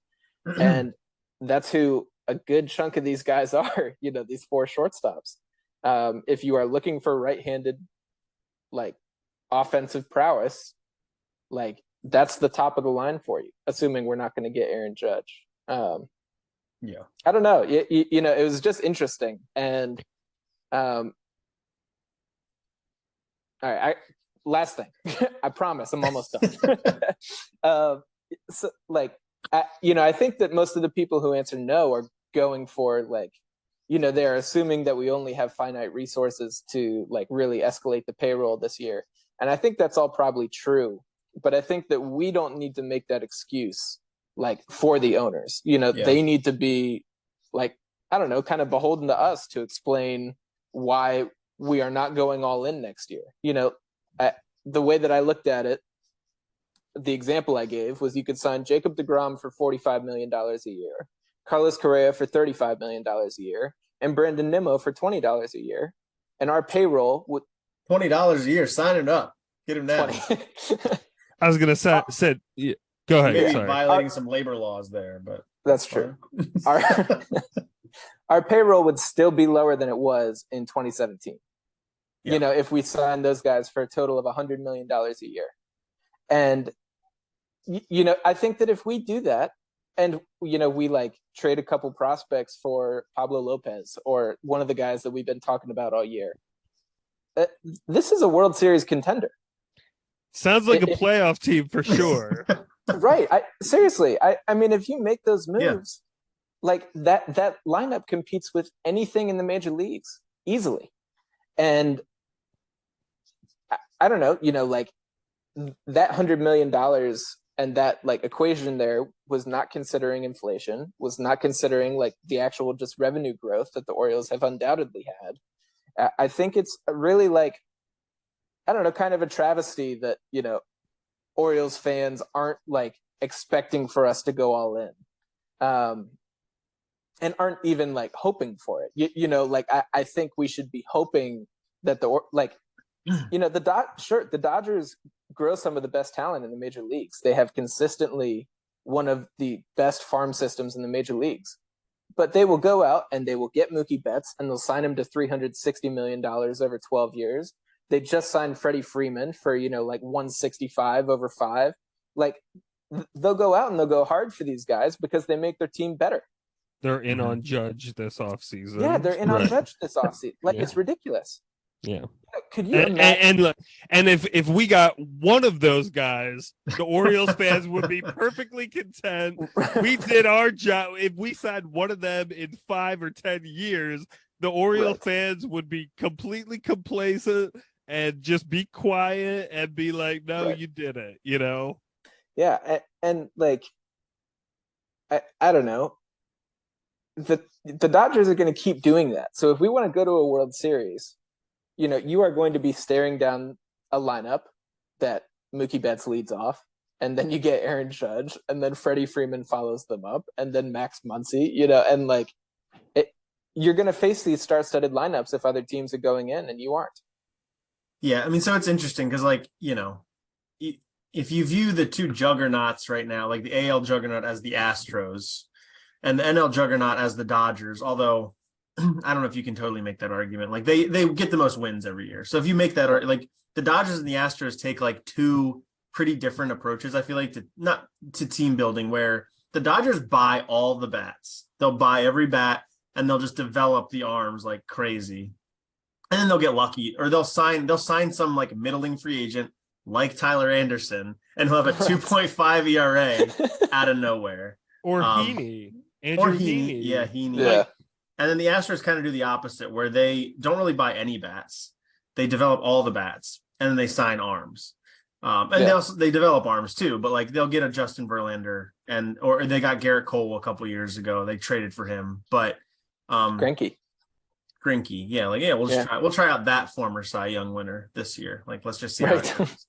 And that's who a good chunk of these guys are, these 4 shortstops. If you are looking for right-handed, offensive prowess, that's the top of the line for you, assuming we're not going to get Aaron Judge. I don't know. It was just interesting. And all right, last thing. I promise I'm almost done. So I think that most of the people who answer no are going for like, they're assuming that we only have finite resources to like really escalate the payroll this year. And I think that's all probably true. But I think that we don't need to make that excuse like for the owners. They need to be like, I don't know, kind of beholden to us to explain why we are not going all in next year. The way that I looked at it, the example I gave was you could sign Jacob deGrom for $45 million a year, Carlos Correa for $35 million a year, and Brandon Nimmo for $20 a year. And our payroll would
$20 a year, sign it up. Get him down.
I was gonna say, yeah, go ahead.
Maybe
sorry.
violating some labor laws there, but
that's true. Our payroll would still be lower than it was in 2017. Yeah. If we signed those guys for a total of $100 million a year. And I think that if we do that, and we like trade a couple prospects for Pablo Lopez or one of the guys that we've been talking about all year, this is a World Series contender.
Sounds like a playoff team for sure.
Right. Seriously. I mean, if you make those moves, like that lineup competes with anything in the major leagues easily. And I don't know, like that $100 million and that like equation there was not considering inflation, was not considering like the actual just revenue growth that the Orioles have undoubtedly had. I think it's really like, I don't know, kind of a travesty that, Orioles fans aren't like expecting for us to go all in. And aren't even like hoping for it. Like I think we should be hoping that the Dodgers grow some of the best talent in the major leagues. They have consistently one of the best farm systems in the major leagues. But they will go out and they will get Mookie Betts and they'll sign him to $360 million over 12 years. They just signed Freddie Freeman for, like 165 over 5. Like they'll go out and they'll go hard for these guys because they make their team better.
They're in on Judge this offseason.
Yeah, they're in on Judge this offseason. Like it's ridiculous.
Yeah.
Could you imagine?
And if we got one of those guys, the Orioles fans would be perfectly content. We did our job. If we signed one of them in 5 or 10 years, the Orioles fans would be completely complacent and just be quiet and be like, no, you did it,
Yeah, and like, I don't know. The Dodgers are going to keep doing that. So if we want to go to a World Series, you are going to be staring down a lineup that Mookie Betts leads off, and then you get Aaron Judge, and then Freddie Freeman follows them up, and then Max Muncy, and like you're going to face these star-studded lineups if other teams are going in and you aren't.
Yeah, I mean, so it's interesting because, like, if you view the two juggernauts right now, like the AL juggernaut as the Astros and the NL juggernaut as the Dodgers, although I don't know if you can totally make that argument. Like they get the most wins every year. So if you make that, like the Dodgers and the Astros take like two pretty different approaches, I feel like, to team building, where the Dodgers buy all the bats. They'll buy every bat and they'll just develop the arms like crazy. And then they'll get lucky, or they'll sign some like middling free agent like Tyler Anderson, and he'll have a 2.5 ERA out of nowhere.
Or Heaney. Andrew Heaney.
Yeah, Heaney.
Yeah.
Like, and then the Astros kind of do the opposite, where they don't really buy any bats. They develop all the bats, and then they sign arms. They develop arms too, but like they'll get a Justin Verlander, or they got Garrett Cole a couple years ago. They traded for him, but Greinke, we'll try out that former Cy Young winner this year. Like, let's just see how it goes.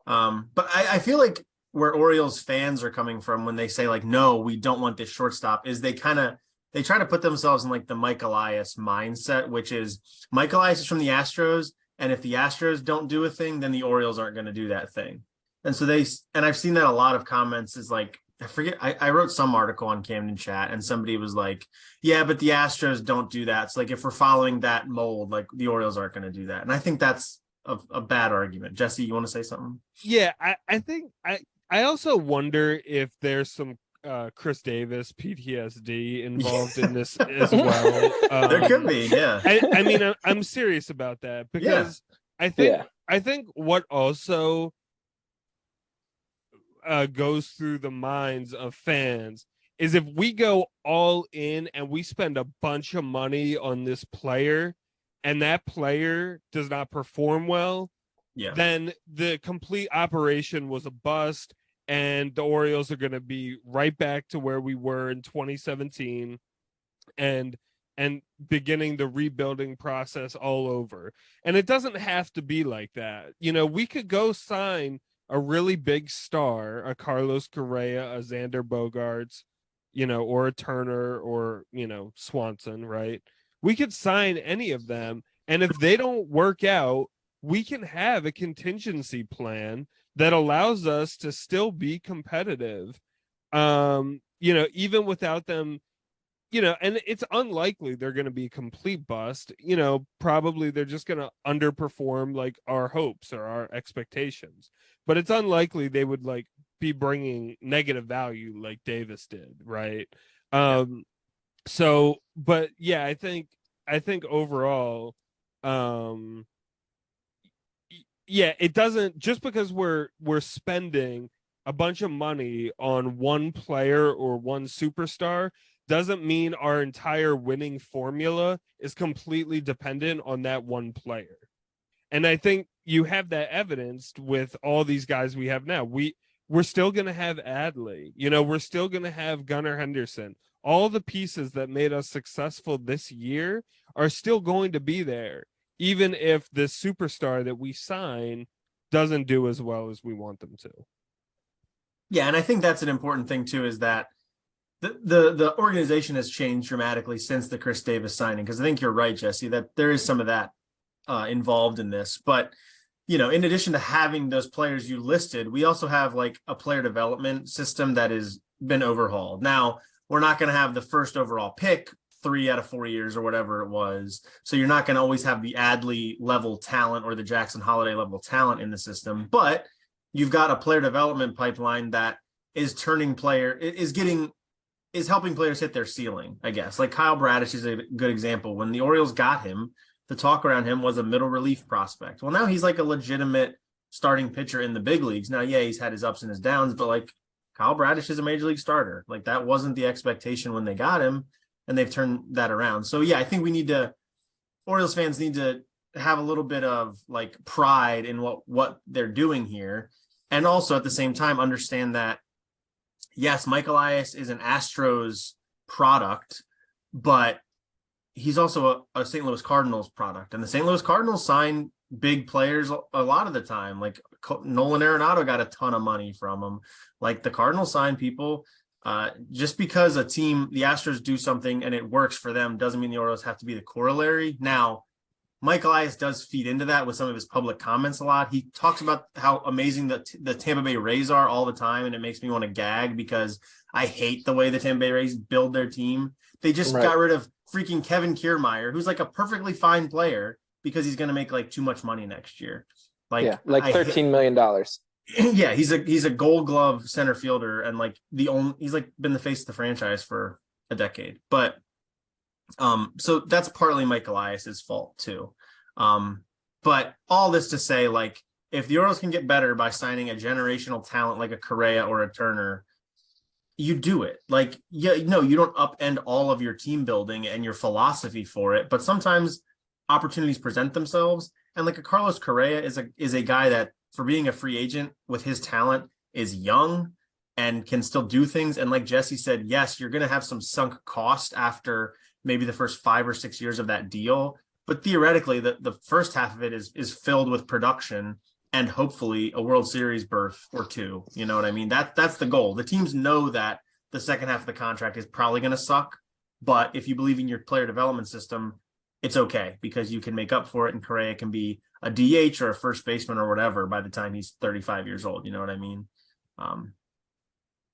But I feel like where Orioles fans are coming from when they say like, no, we don't want this shortstop, is they try to put themselves in like the Mike Elias mindset, which is Mike Elias is from the Astros, and if the Astros don't do a thing, then the Orioles aren't going to do that thing. And so I've seen that a lot of comments is like, I forget, I wrote some article on Camden Chat and somebody was like, yeah, but the Astros don't do that. So like, if we're following that mold, like the Orioles aren't going to do that. And I think that's a bad argument. Jesse, you want to say something?
Yeah, I think I also wonder if there's some Chris Davis PTSD involved in this as well.
There could be, yeah.
I mean, I'm serious about that because I think what also, goes through the minds of fans is if we go all in and we spend a bunch of money on this player and that player does not perform well, then the complete operation was a bust, and the Orioles are going to be right back to where we were in 2017 and beginning the rebuilding process all over. And it doesn't have to be like that. You know, we could go sign a really big star, a Carlos Correa, a Xander Bogaerts, you know, or a Turner, or, you know, Swanson, right? We could sign any of them. And if they don't work out, we can have a contingency plan that allows us to still be competitive. You know, even without them, you know, and it's unlikely they're going to be a complete bust. You know, probably they're just going to underperform like our hopes or our expectations, but it's unlikely they would like be bringing negative value like Davis did, right? So, but yeah, I think overall, yeah, it doesn't, just because we're spending a bunch of money on one player or one superstar doesn't mean our entire winning formula is completely dependent on that one player. And I think you have that evidenced with all these guys we have now. We're still going to have Adley, you know, we're still going to have Gunnar Henderson. All the pieces that made us successful this year are still going to be there, even if the superstar that we sign doesn't do as well as we want them to.
Yeah, and I think that's an important thing too, is that the organization has changed dramatically since the Chris Davis signing, because I think you're right, Jesse, that there is some of that involved in this. But, you know, in addition to having those players you listed, we also have like a player development system that has been overhauled. Now, we're not going to have the first overall pick 3 out of 4 years or whatever it was. So you're not going to always have the Adley level talent or the Jackson Holiday level talent in the system, but you've got a player development pipeline that is helping players hit their ceiling, I guess. Like Kyle Bradish is a good example. When the Orioles got him, the talk around him was a middle relief prospect. Well, now he's like a legitimate starting pitcher in the big leagues. Now, yeah, he's had his ups and his downs, but like Kyle Bradish is a major league starter. Like that wasn't the expectation when they got him, and they've turned that around. So yeah, I think Orioles fans need to have a little bit of like pride in what they're doing here. And also at the same time, understand that, yes, Mike Elias is an Astros product, but he's also a St. Louis Cardinals product. And the St. Louis Cardinals sign big players a lot of the time. Like Nolan Arenado got a ton of money from him. Like the Cardinals sign people. Just because the Astros do something and it works for them doesn't mean the Orioles have to be the corollary. Now, Mike Elias does feed into that with some of his public comments a lot. He talks about how amazing the Tampa Bay Rays are all the time, and it makes me want to gag because I hate the way the Tampa Bay Rays build their team. They just got rid of freaking Kevin Kiermaier, who's like a perfectly fine player, because he's going to make like too much money next year. Like
$13 million.
Yeah, he's a Gold Glove center fielder, and like he's like been the face of the franchise for a decade. But so that's partly Mike Elias's fault too. But all this to say, like, if the Orioles can get better by signing a generational talent like a Correa or a Turner, you do it. Like, yeah, no, you don't upend all of your team building and your philosophy for it, but sometimes opportunities present themselves. And like a Carlos Correa is a guy that, for being a free agent with his talent, is young and can still do things. And like Jesse said, yes, you're going to have some sunk cost after maybe the first 5 or 6 years of that deal. But theoretically, the first half of it is filled with production and hopefully a World Series berth or two. You know what I mean? That's the goal. The teams know that the second half of the contract is probably going to suck. But if you believe in your player development system, it's okay, because you can make up for it. And Correa can be a DH or a first baseman or whatever by the time he's 35 years old. You know what I mean?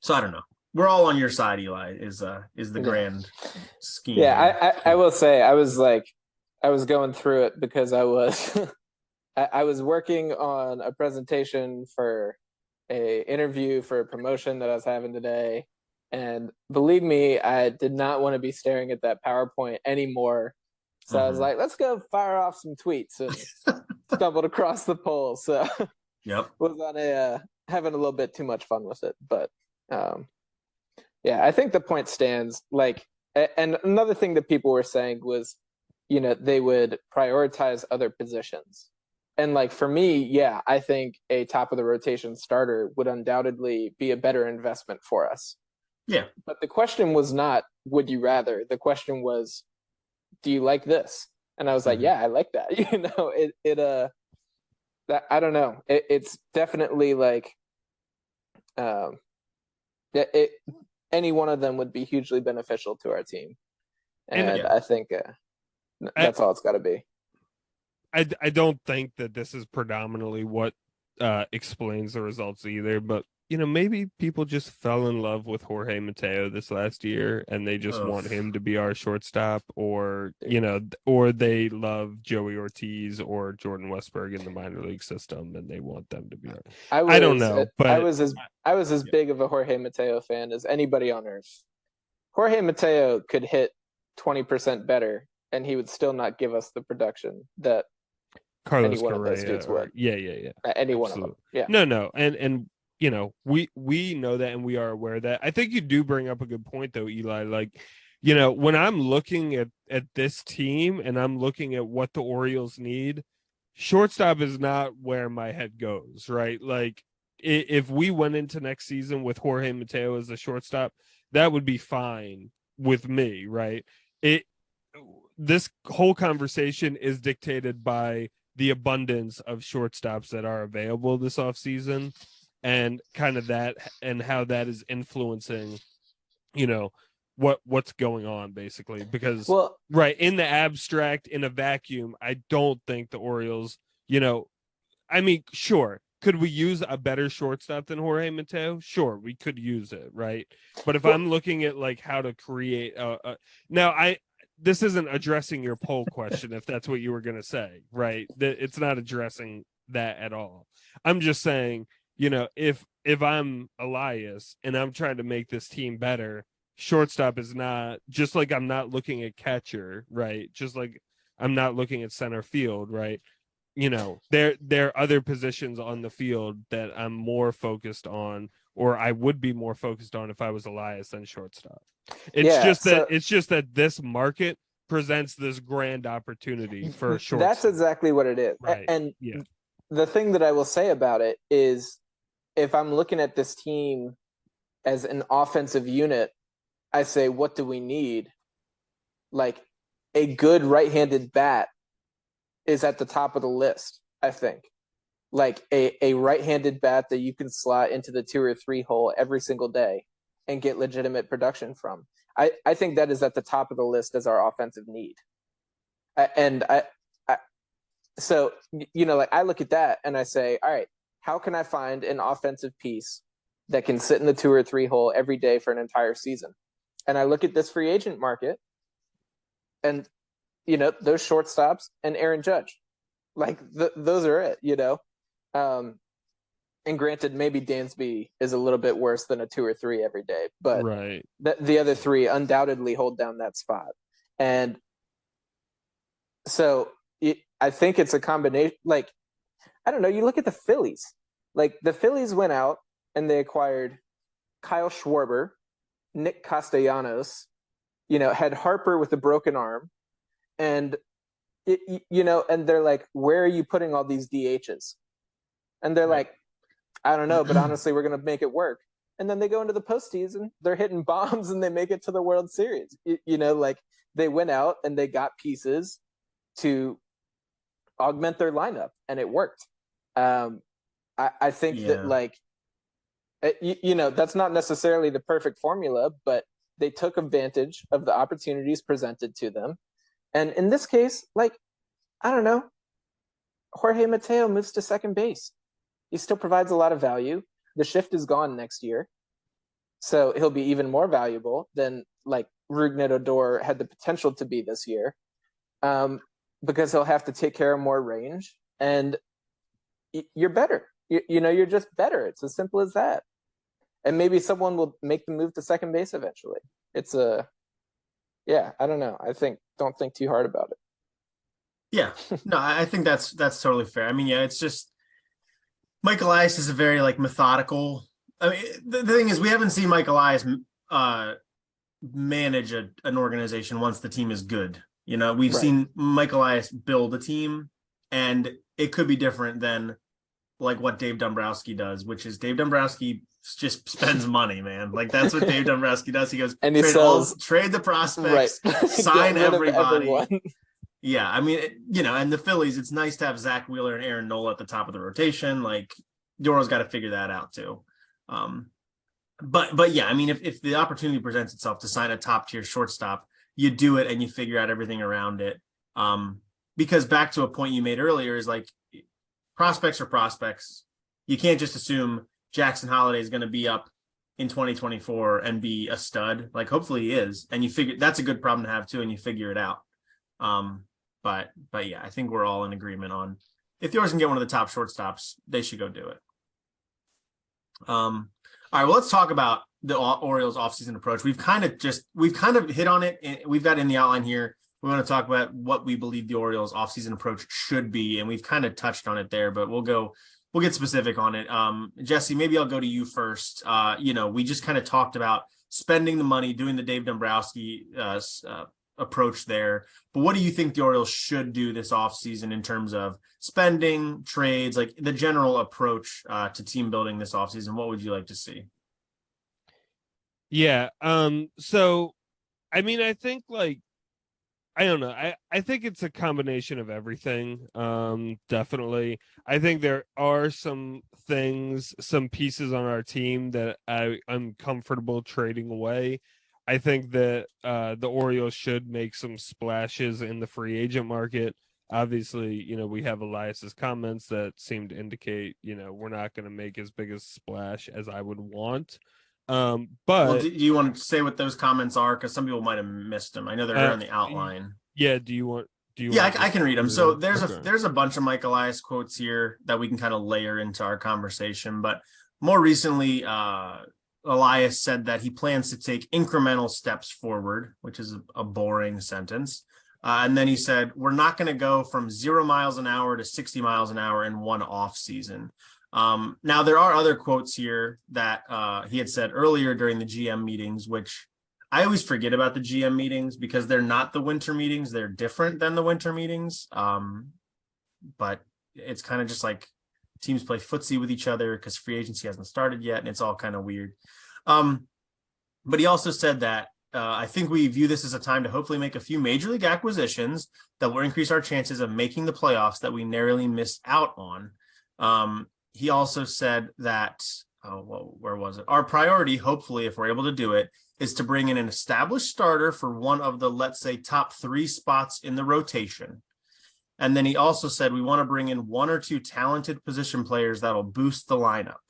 So I don't know. We're all on your side, Eli, is the grand scheme.
Yeah, I will say I was going through it because I was I was working on a presentation for a interview for a promotion that I was having today. And believe me, I did not want to be staring at that PowerPoint anymore. So I was like, let's go fire off some tweets, and stumbled across the poll. So
yep.
was on having a little bit too much fun with it. But yeah, I think the point stands. Like, and another thing that people were saying was, they would prioritize other positions. And like for me, yeah, I think a top of the rotation starter would undoubtedly be a better investment for us.
Yeah.
But the question was not, would you rather? The question was, do you like this? And I was like, yeah, I like that. That, I don't know. It's definitely like, any one of them would be hugely beneficial to our team. And I think that's all it's got to be.
I don't think that this is predominantly what explains the results either, but maybe people just fell in love with Jorge Mateo this last year and they just want him to be our shortstop, or or they love Joey Ortiz or Jordan Westburg in the minor league system and they want them to be I don't know, but
I was as big of a Jorge Mateo fan as anybody on earth. Jorge Mateo could hit 20% better and he would still not give us the production that
Carlos
any one
Correa
of those dudes would.
Yeah.
Any
Absolutely.
one of them. Yeah.
No. And we know that and we are aware of that. I think you do bring up a good point though, Eli. Like, when I'm looking at this team and I'm looking at what the Orioles need, shortstop is not where my head goes, right? Like if we went into next season with Jorge Mateo as a shortstop, that would be fine with me, right? This whole conversation is dictated by the abundance of shortstops that are available this offseason and kind of that and how that is influencing, what's going on basically. Because right in the abstract, in a vacuum, I don't think the Orioles, I mean, sure. Could we use a better shortstop than Jorge Mateo? Sure, we could use it, right? But if I'm looking at like how to create this isn't addressing your poll question, if that's what you were going to say, right? It's not addressing that at all. I'm just saying, if I'm Elias and I'm trying to make this team better, shortstop is not, just like I'm not looking at catcher, right? Just like I'm not looking at center field, right? There are other positions on the field that I'm more focused on, or I would be more focused on if I was Elias than shortstop. It's just that this market presents this grand opportunity for shortstop.
That's exactly what it is.
Right.
And the thing that I will say about it is, if I'm looking at this team as an offensive unit, I say, what do we need? Like, a good right-handed bat is at the top of the list, I think. Like a right-handed bat that you can slot into the 2 or 3 hole every single day and get legitimate production from. I think that is at the top of the list as our offensive need. So, like I look at that and I say, all right, how can I find an offensive piece that can sit in the 2 or 3 hole every day for an entire season? And I look at this free agent market and, those shortstops and Aaron Judge, like those are it, and granted, maybe Dansby is a little bit worse than a 2 or 3 every day, but
right.
The other 3 undoubtedly hold down that spot. And so I think it's a combination. Like, I don't know, you look at the Phillies. Like, the Phillies went out and they acquired Kyle Schwarber, Nick Castellanos, had Harper with a broken arm. And, and they're like, where are you putting all these DHs? And they're like, I don't know, but honestly, we're going to make it work. And then they go into the postseason, they're hitting bombs and they make it to the World Series. Like, they went out and they got pieces to augment their lineup and it worked. I think that, like, that's not necessarily the perfect formula, but they took advantage of the opportunities presented to them. And in this case, like, I don't know, Jorge Mateo moves to second base. He still provides a lot of value. The shift is gone next year, so he'll be even more valuable than like Rougned Odor had the potential to be this year, because he'll have to take care of more range, and you're better. You're just better. It's as simple as that. And maybe someone will make the move to second base eventually. It's I don't know. Don't think too hard about it.
Yeah, no, I think that's totally fair. I mean, yeah, it's just, Mike Elias is a very like methodical. I mean, the thing is, we haven't seen Mike Elias manage an organization once the team is good. You know, we've seen Mike Elias build a team, and it could be different than like what Dave Dombrowski does, which is Dave Dombrowski just spends money, man. Like that's what Dave Dombrowski does. He goes
and he sells,
trade the prospects, sign everybody. Yeah, I mean, and the Phillies, it's nice to have Zach Wheeler and Aaron Nola at the top of the rotation. Like, the Orioles got to figure that out too. But yeah, I mean, if the opportunity presents itself to sign a top tier shortstop, you do it and you figure out everything around it. Because back to a point you made earlier is like, prospects are prospects. You can't just assume Jackson Holliday is going to be up in 2024 and be a stud. Like, hopefully he is, and you figure that's a good problem to have too, and you figure it out. But yeah, I think we're all in agreement on if the Orioles can get one of the top shortstops, they should go do it. All right, well, let's talk about the Orioles offseason approach. We've kind of hit on it. We've got in the outline here. We want to talk about what we believe the Orioles offseason approach should be, and we've kind of touched on it there, but we'll get specific on it. Jesse, maybe I'll go to you first. We just kind of talked about spending the money, doing the Dave Dombrowski approach there. But what do you think the Orioles should do this offseason in terms of spending, trades, like the general approach to team building this offseason? What would you like to see?
Yeah. So, I mean, I think I don't know. I think it's a combination of everything. Definitely. I think there are some pieces on our team that I'm comfortable trading away. I think that the Orioles should make some splashes in the free agent market. Obviously, we have Elias's comments that seem to indicate, we're not going to make as big a splash as I would want. But
do you want to say what those comments are? Because some people might have missed them. I know they're on the outline.
Yeah. Do you want?
I can read them. So there's a bunch of Mike Elias quotes here that we can kind of layer into our conversation. But more recently, Elias said that he plans to take incremental steps forward, which is a boring sentence. And then he said, we're not going to go from 0 miles an hour to 60 miles an hour in one off season. Now, there are other quotes here that he had said earlier during the GM meetings, which I always forget about the GM meetings because they're not the winter meetings. They're different than the winter meetings. But it's kind of just like teams play footsie with each other because free agency hasn't started yet, and it's all kind of weird. But he also said that I think we view this as a time to hopefully make a few major league acquisitions that will increase our chances of making the playoffs that we narrowly missed out on. He also said that, where was it? Our priority, hopefully, if we're able to do it, is to bring in an established starter for one of the, let's say, top 3 spots in the rotation. And then he also said we want to bring in 1 or 2 talented position players that'll boost the lineup.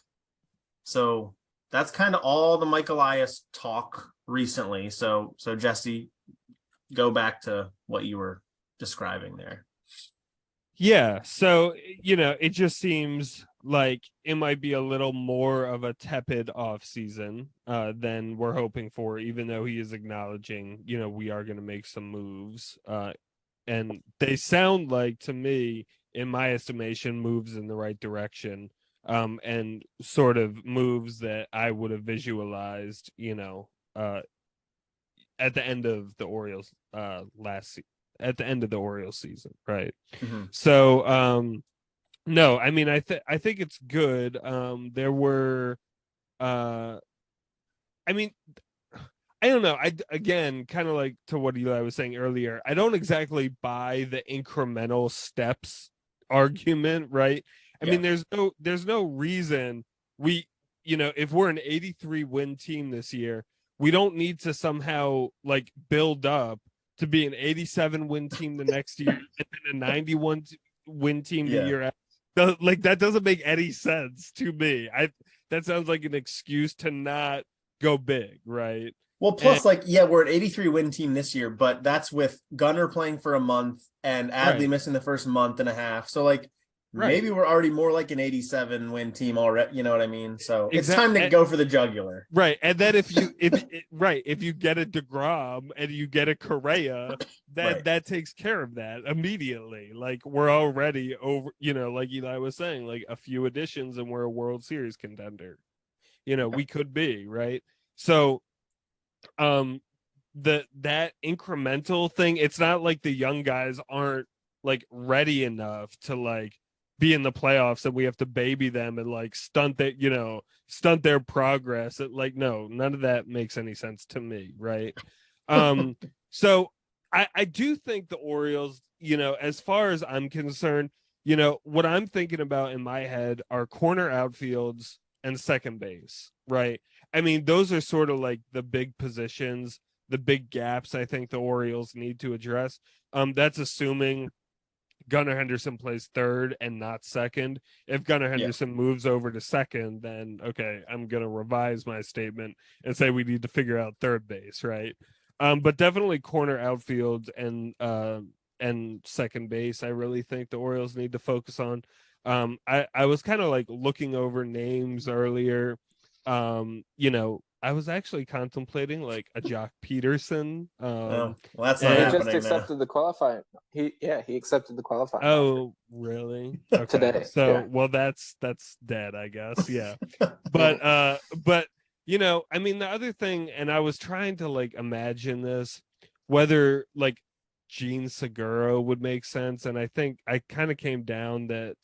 So that's kind of all the Mike Elias talk recently. So Jesse, go back to what you were describing there.
Yeah. So, it just seems like it might be a little more of a tepid off season than we're hoping for, even though he is acknowledging, we are going to make some moves. And they sound like, to me, in my estimation, moves in the right direction. And sort of moves that I would have visualized, at the end of the Orioles at the end of the Orioles season, right? Mm-hmm. So no, I mean I think it's good. There were I mean, I don't know. Again, kind of like to what Eli was saying earlier, I don't exactly buy the incremental steps argument, right? I mean, there's no reason if we're an 83 win team this year, we don't need to somehow like build up to be an 87 win team the next year and then a 91 win team the year after. Like, that doesn't make any sense to me. That sounds like an excuse to not go big, right?
Well, plus, we're an 83 win team this year, but that's with Gunnar playing for a month and Adley missing the first month and a half. So, like, maybe we're already more like an 87 win team already. You know what I mean? So it's time to go for the jugular.
Right. And then if you get a DeGrom and you get a Correa, that takes care of that immediately. Like we're already over, like Eli was saying, like a few additions and we're a World Series contender. We could be, right? So that incremental thing, it's not like the young guys aren't like ready enough to like be in the playoffs and we have to baby them and like stunt their progress. Like no, none of that makes any sense to me, right? So I do think the Orioles, as far as I'm concerned, what I'm thinking about in my head are corner outfields and second base, right? I mean, those are sort of like the big positions, the big gaps I think the Orioles need to address. That's assuming Gunnar Henderson plays third and not second. If Gunnar Henderson moves over to second, then okay, I'm gonna revise my statement and say we need to figure out third base, right? But definitely corner outfield and second base, I really think the Orioles need to focus on. I was kind of like looking over names earlier. I was actually contemplating like a Jock Peterson.
Well, that's not
he
happening
just accepted
now.
the qualifying. He accepted the qualifying.
Oh, really? Okay.
Today.
So, well, that's dead, I guess. Yeah. But I mean, the other thing, and I was trying to like imagine this, whether like Gene Segura would make sense, and I think I kind of came down that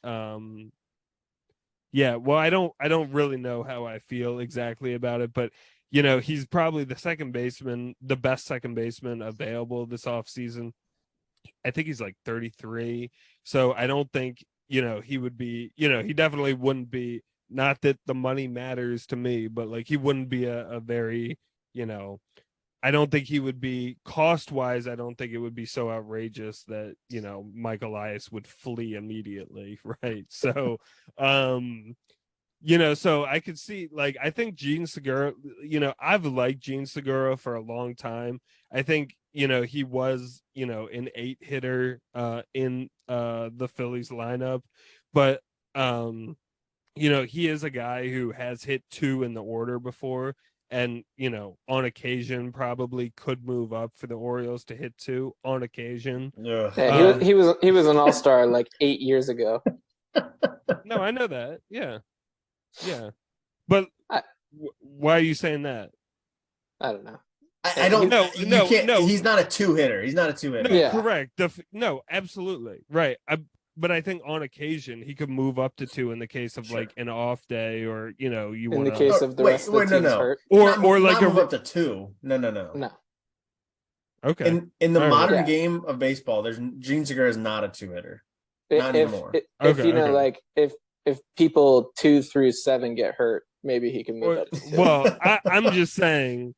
yeah, well, I don't really know how I feel exactly about it, but he's probably the best second baseman available this offseason. I think he's like 33. So I don't think, he would be, he definitely wouldn't be, not that the money matters to me, but like he wouldn't be a very, I don't think he would be cost wise. I don't think it would be so outrageous that, Mike Elias would flee immediately. Right. So, so I could see, like, I think Gene Segura, I've liked Gene Segura for a long time. I think, he was, an 8-hitter in the Phillies lineup, but, he is a guy who has hit 2 in the order before. And, on occasion probably could move up for the Orioles to hit 2 on occasion.
Yeah, he was an all-star like 8 years ago.
No, I know that. Yeah. Yeah. But why are you saying that?
I don't know.
I don't know. No. He's not a 2-hitter. He's not a 2-hitter.
No, yeah. Correct. No, absolutely. Right. But I think on occasion he could move up to 2 in the case of like an off day, or you
in the case of the rest of the team's hurt,
or like move up to 2. No. Okay. In the modern game of baseball, Gene Segura is not a 2-hitter. Not anymore.
Like if people 2 through 7 get hurt, maybe he can move up to 2.
Well, I'm just saying,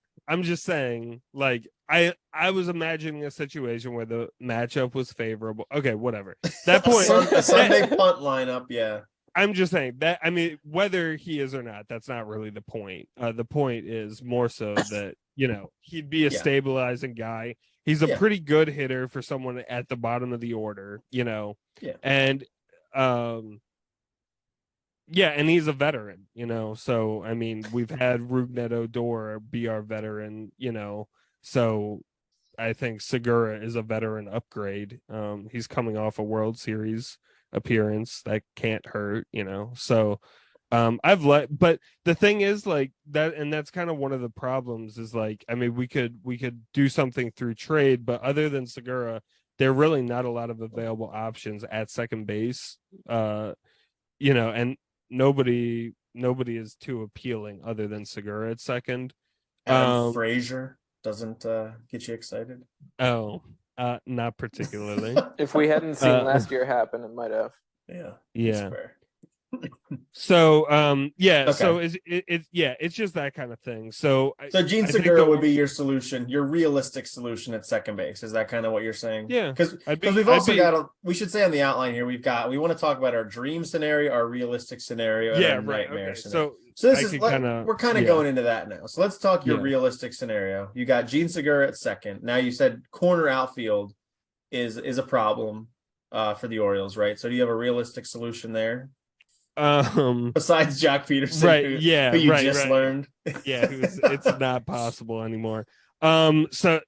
like I was imagining a situation where the matchup was favorable. Okay, whatever. That point,
a Sunday punt lineup, yeah.
I'm just saying that. I mean, whether he is or not, that's not really the point. The point is more so that he'd be a stabilizing guy. He's a pretty good hitter for someone at the bottom of the order. And and he's a veteran, so I mean, we've had Rougned Odor be our veteran, so I think Segura is a veteran upgrade. He's coming off a World Series appearance that can't hurt, so but the thing is like that, and that's kind of one of the problems is like, I mean, we could do something through trade, but other than Segura, there are really not a lot of available options at second base, and nobody is too appealing other than Segura at second.
Frazier doesn't get you excited?
Oh, not particularly.
If we hadn't seen last year happen, it might have.
Yeah.
So okay. So it's just that kind of thing. So
Gene Segura would be your solution, your realistic solution at second base. Is that kind of what you're saying?
Yeah,
because we've also got we should say on the outline here, we want to talk about our dream scenario, our realistic scenario, and our nightmare scenario. So this is we're kind of going into that now. So let's talk your realistic scenario. You got Gene Segura at second. Now you said corner outfield is a problem. for the Orioles, right? So do you have a realistic solution there
Um,
besides Jock Peterson,
right,
who
yeah,
you
right,
just
right.
learned?
Yeah, it's not possible anymore. So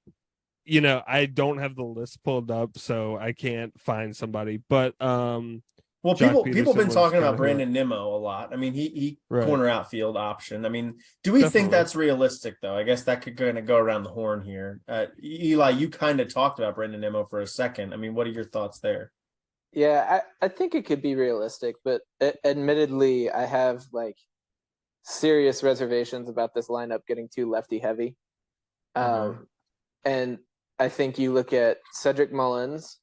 I don't have the list pulled up, so I can't find somebody. But
Well,
Jock
people
Peterson
been
was
talking
kind
about
of who.
Brandon Nimmo a lot. I mean, he
Right,
corner outfield option. I mean, do we think
definitely.
that's realistic though? I guess that could kind of go around the horn here. Eli, you kind of talked about Brandon Nimmo for a second. I mean, what are your thoughts there?
Yeah, I think it could be realistic, but admittedly, I have like serious reservations about this lineup getting too lefty heavy.
Mhm.
And I think you look at Cedric Mullins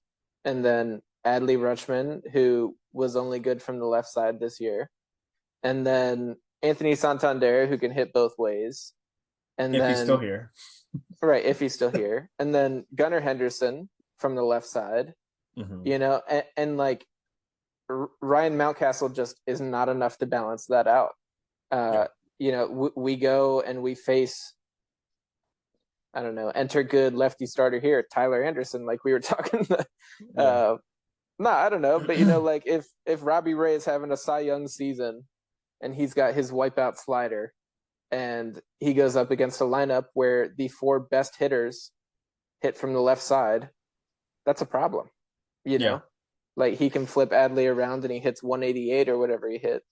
and then Adley Rutschman, who was only good from the left side this year, and then Anthony Santander, who can hit both ways, and
If he's still
then
here.
right if he's still here, and then Gunnar Henderson from the left side,
Mhm.
and like Ryan Mountcastle just is not enough to balance that out.
Yeah.
We go and we face, I don't know, enter good lefty starter here, Tyler Anderson, like we were talking.
Yeah.
No, I don't know, but like if Robbie Ray is having a Cy Young season and he's got his wipeout slider, and he goes up against a lineup where the four best hitters hit from the left side, that's a problem. You
Yeah.
know, like he can flip Adley around and he hits 188 or whatever he hit.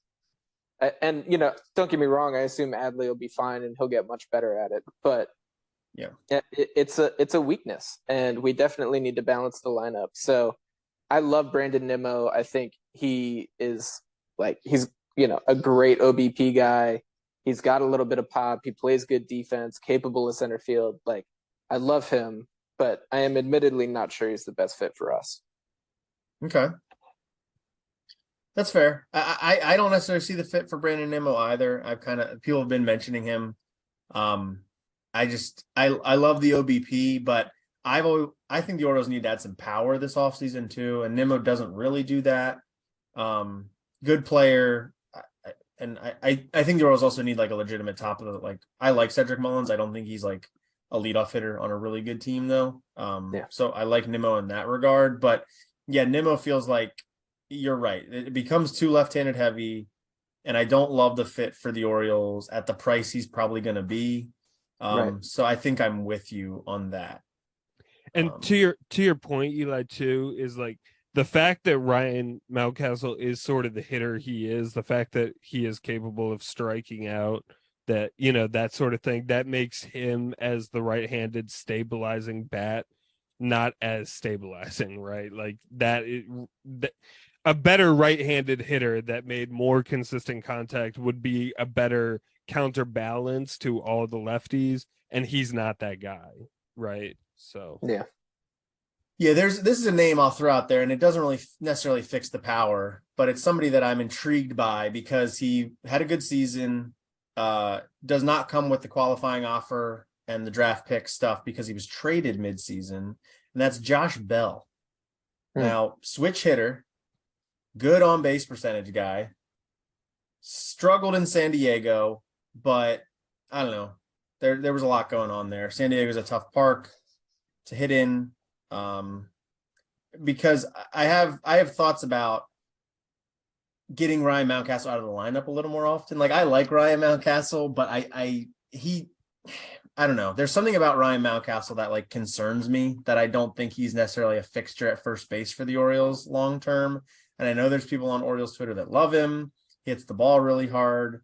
And don't get me wrong, I assume Adley will be fine and he'll get much better at it, but
Yeah.
it's a weakness, and we definitely need to balance the lineup. So I love Brandon Nimmo. I think he is he's a great OBP guy. He's got a little bit of pop. He plays good defense, capable of center field. Like, I love him, but I am admittedly not sure he's the best fit for us.
Okay. That's fair. I don't necessarily see the fit for Brandon Nimmo either. People have been mentioning him. I love the OBP, but I think the Orioles need to add some power this offseason too, and Nimmo doesn't really do that. Good player, I think the Orioles also need like a legitimate top of the like. I like Cedric Mullins. I don't think he's like a leadoff hitter on a really good team though.
Yeah.
So I like Nimmo in that regard, but yeah, Nimmo feels like you're right. It becomes too left-handed heavy, and I don't love the fit for the Orioles at the price he's probably going to be.
Right.
So I think I'm with you on that.
And to your point, Eli, too, is like the fact that Ryan Mountcastle is sort of the hitter he is, the fact that he is capable of striking out, that that sort of thing, that makes him as the right-handed stabilizing bat not as stabilizing, right? Like a better right-handed hitter that made more consistent contact would be a better counterbalance to all the lefties, and he's not that guy, right? So
yeah,
this is a name I'll throw out there, and it doesn't really necessarily fix the power, but it's somebody that I'm intrigued by because he had a good season. Does not come with the qualifying offer and the draft pick stuff because he was traded midseason, and that's Josh Bell. Now, switch hitter, good on base percentage guy, struggled in San Diego, but I don't know. There was a lot going on there. San Diego's a tough park to hit in. Because I have thoughts about getting Ryan Mountcastle out of the lineup a little more often. Like, I like Ryan Mountcastle, but I don't know. There's something about Ryan Mountcastle that like concerns me, that I don't think he's necessarily a fixture at first base for the Orioles long term. And I know there's people on Orioles Twitter that love him. He hits the ball really hard.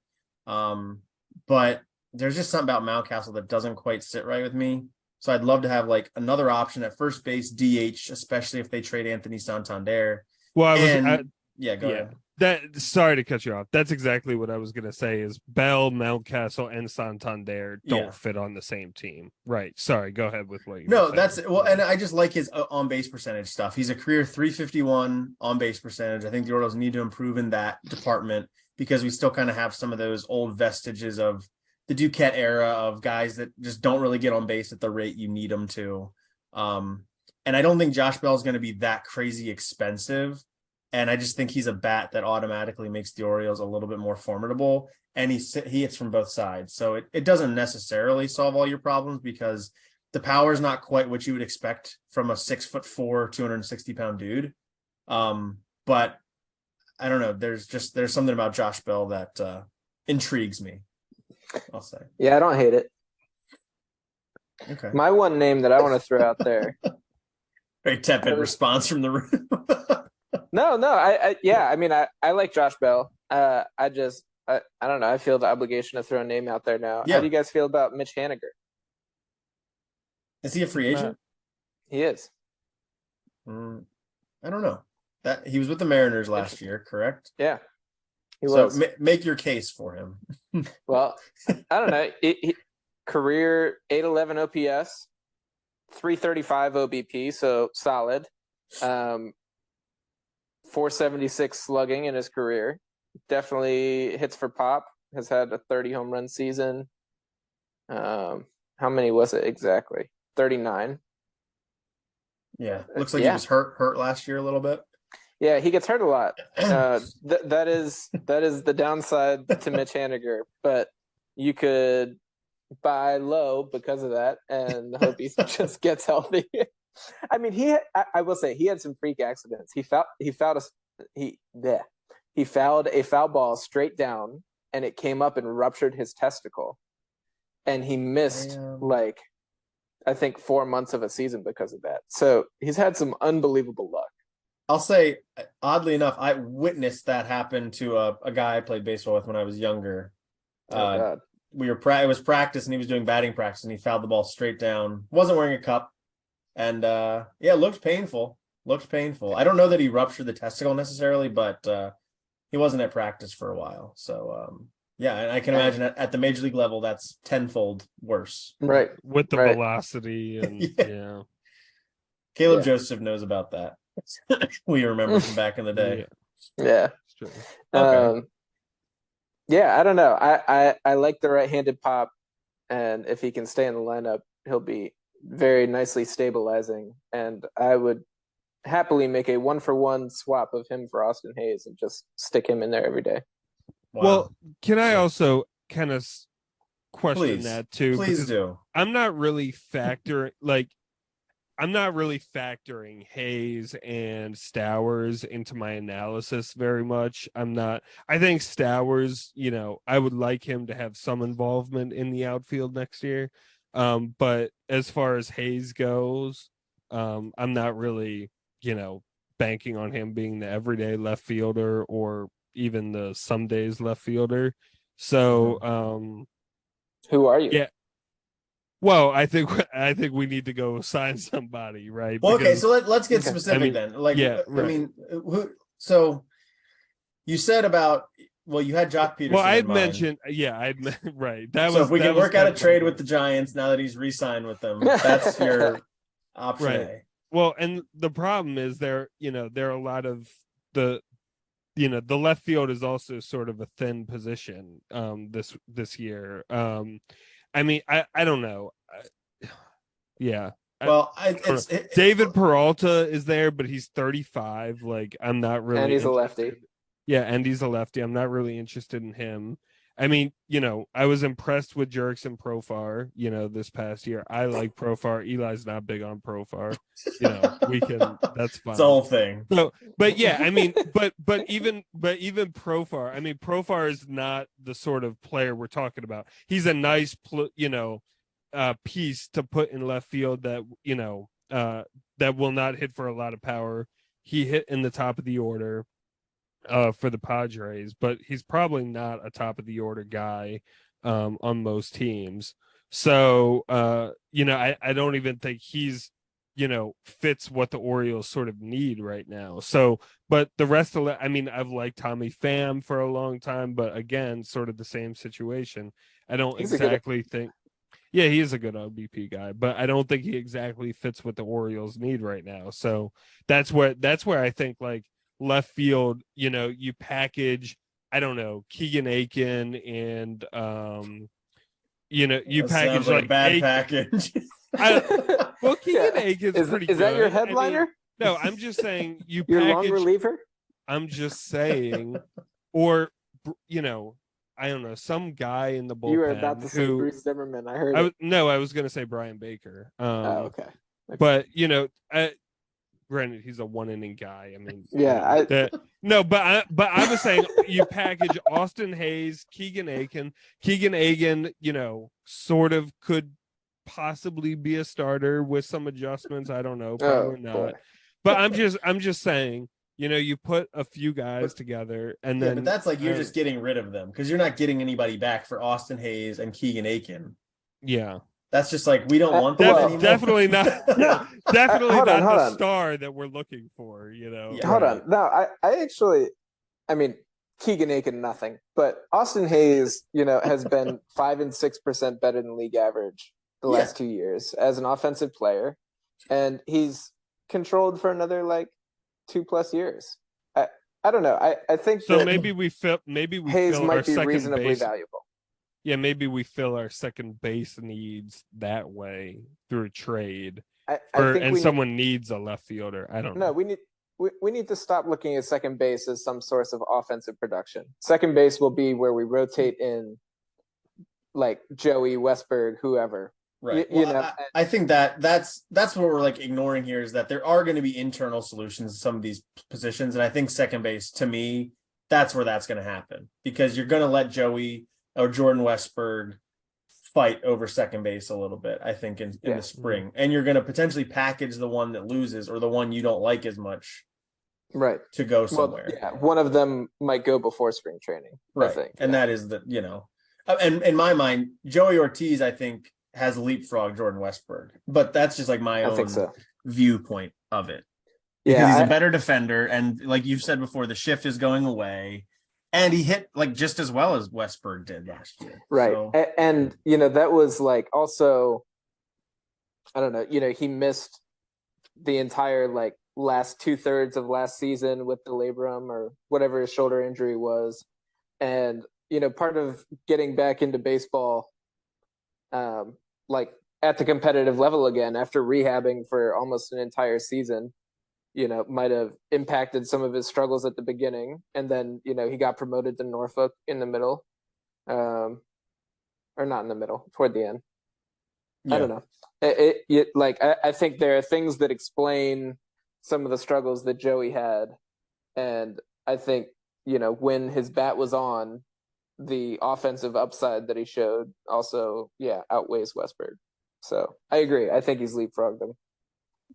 But there's just something about Mountcastle that doesn't quite sit right with me. So I'd love to have like another option at first base, DH, especially if they trade Anthony Santander.
Well, go
ahead.
Sorry to cut you off. That's exactly what I was going to say is Bell, Mountcastle, and Santander don't fit on the same team. Right. Sorry. Go ahead with what you
and I just like his on-base percentage stuff. He's a career 351 on-base percentage. I think the Orioles need to improve in that department because we still kind of have some of those old vestiges of the Duquette era of guys that just don't really get on base at the rate you need them to. And I don't think Josh Bell is going to be that crazy expensive. And I just think he's a bat that automatically makes the Orioles a little bit more formidable. And he hits from both sides. So it doesn't necessarily solve all your problems because the power is not quite what you would expect from a 6'4", 260-pound dude. But I don't know. There's something about Josh Bell that intrigues me. I'll say.
Yeah, I don't hate it.
Okay.
My one name that I want to throw out there.
Very tepid response from the room.
No, I like Josh Bell. I don't know. I feel the obligation to throw a name out there now.
Yeah.
How do you guys feel about Mitch Haniger?
Is he a free agent?
He is.
I don't know. That he was with the Mariners last year, correct?
Yeah, he
so
was.
Make your case for him.
Well, I don't know. Career 811 OPS, 335 OBP, so solid. 476 slugging in his career. Definitely hits for pop. Has had a 30 home run season. How many was it exactly? 39.
Yeah, looks like he was hurt last year a little bit.
Yeah, he gets hurt a lot. That is the downside to Mitch Haniger, but you could buy low because of that and hope he just gets healthy. I mean, I will say he had some freak accidents. He fouled a foul ball straight down, and it came up and ruptured his testicle, and he missed I think 4 months of a season because of that. So he's had some unbelievable luck.
I'll say, oddly enough, I witnessed that happen to a guy I played baseball with when I was younger.
God.
It was practice, and he was doing batting practice, and he fouled the ball straight down. Wasn't wearing a cup, and it looked painful. I don't know that he ruptured the testicle necessarily, but he wasn't at practice for a while. So and I can imagine at the major league level that's tenfold worse.
Right.
With the velocity and
Caleb Joseph knows about that. We remember from back in the day.
Yeah.
Okay.
I don't know. I like the right-handed pop, and if he can stay in the lineup, he'll be very nicely stabilizing. And I would happily make a 1-for-1 swap of him for Austin Hayes and just stick him in there every day.
Wow.
Well, can I also kind of question that too?
Please do.
I'm not really factoring Hayes and Stowers into my analysis very much. I think Stowers, I would like him to have some involvement in the outfield next year. But as far as Hayes goes, I'm not really, banking on him being the everyday left fielder or even the some days left fielder. So,
who are you?
Yeah. Well, I think we need to go sign somebody, right?
Well, okay, so let's get specific then. I mean, so you said about you had Jock Peterson.
Well, I'd mentioned, right.
If we can work out a trade with the Giants now that he's re-signed with them, that's your option
right.
A.
Well, and the problem is there are a lot of the left field is also sort of a thin position this year. I mean, I don't know.
Well,
David Peralta is there, but he's 35. Like, I'm not really.
And he's a lefty.
Yeah, and he's a lefty. I'm not really interested in him. I mean, I was impressed with Jurickson Profar, this past year. I like Profar. Eli's not big on Profar. That's fine.
It's the whole thing.
So, but yeah, I mean, but even Profar, I mean, Profar is not the sort of player we're talking about. He's a nice, piece to put in left field that, that will not hit for a lot of power. He hit in the top of the order for the Padres, but he's probably not a top of the order guy on most teams. So, I don't even think he's, fits what the Orioles sort of need right now. So, but the rest of it, I mean, I've liked Tommy Pham for a long time, but again, sort of the same situation. I don't exactly think. Yeah, he is a good OBP guy, but I don't think he exactly fits what the Orioles need right now. So that's where I think like left field, you package, I don't know, Keegan Aiken and you package like
a bad package.
Keegan Aiken's pretty good.
Is that your headliner?
I mean, no, I'm just saying you
your
package
long reliever.
I'm just saying, or I don't know, some guy in the bullpen.
You were about to say Bruce Zimmerman. I heard.
I was going to say Brian Baker.
Okay.
But Granted, he's a 1 inning guy. I mean,
Yeah,
no, but I was saying you package Austin Hayes, Keegan Egan, sort of could possibly be a starter with some adjustments. I don't know, probably not.
boy.
But I'm just saying, you put a few guys together, and then
but that's like you're just getting rid of them because you're not getting anybody back for Austin Hayes and Keegan Aiken.
Yeah.
That's just like we don't want them anymore.
Definitely not. Definitely
Hold
not
on.
the star that we're looking for.
Yeah.
Hold on. No, I actually, I mean, Keegan Aiken, nothing. But Austin Hayes, has been 5 and 6% better than league average the last 2 years as an offensive player, and he's controlled for another 2+ years. I don't know. I think
so.
that
Maybe we
Hayes
fill our
might be
second
reasonably
base.
valuable.
Yeah, maybe we fill our second base needs that way through a trade,
I think
someone needs a left fielder. I don't know.
We need to stop looking at second base as some source of offensive production. Second base will be where we rotate in, Joey, Westberg, whoever.
Right. I think that's what we're ignoring here is that there are going to be internal solutions to some of these positions, and I think second base, to me, that's where that's going to happen because you're going to let Joey or Jordan Westberg fight over second base a little bit, I think, in the spring. And you're going to potentially package the one that loses or the one you don't like as much,
right,
to go somewhere.
Well, yeah, one of them might go before spring training,
right?
I think.
And that is and in my mind, Joey Ortiz, I think, has leapfrogged Jordan Westberg, but that's just my own viewpoint of it. Because he's a better defender, and like you've said before, the shift is going away. And he hit just as well as Westberg did last year.
Right.
So.
And that was also, I don't know, he missed the entire last 2/3 of last season with the labrum or whatever his shoulder injury was. And, part of getting back into baseball, at the competitive level again, after rehabbing for almost an entire season, might have impacted some of his struggles at the beginning. And then, he got promoted to Norfolk in the middle, or not in the middle, toward the end. Yeah. I don't know. I think there are things that explain some of the struggles that Joey had. And I think, when his bat was on, the offensive upside that he showed also, outweighs Westberg. So I agree. I think he's leapfrogged him.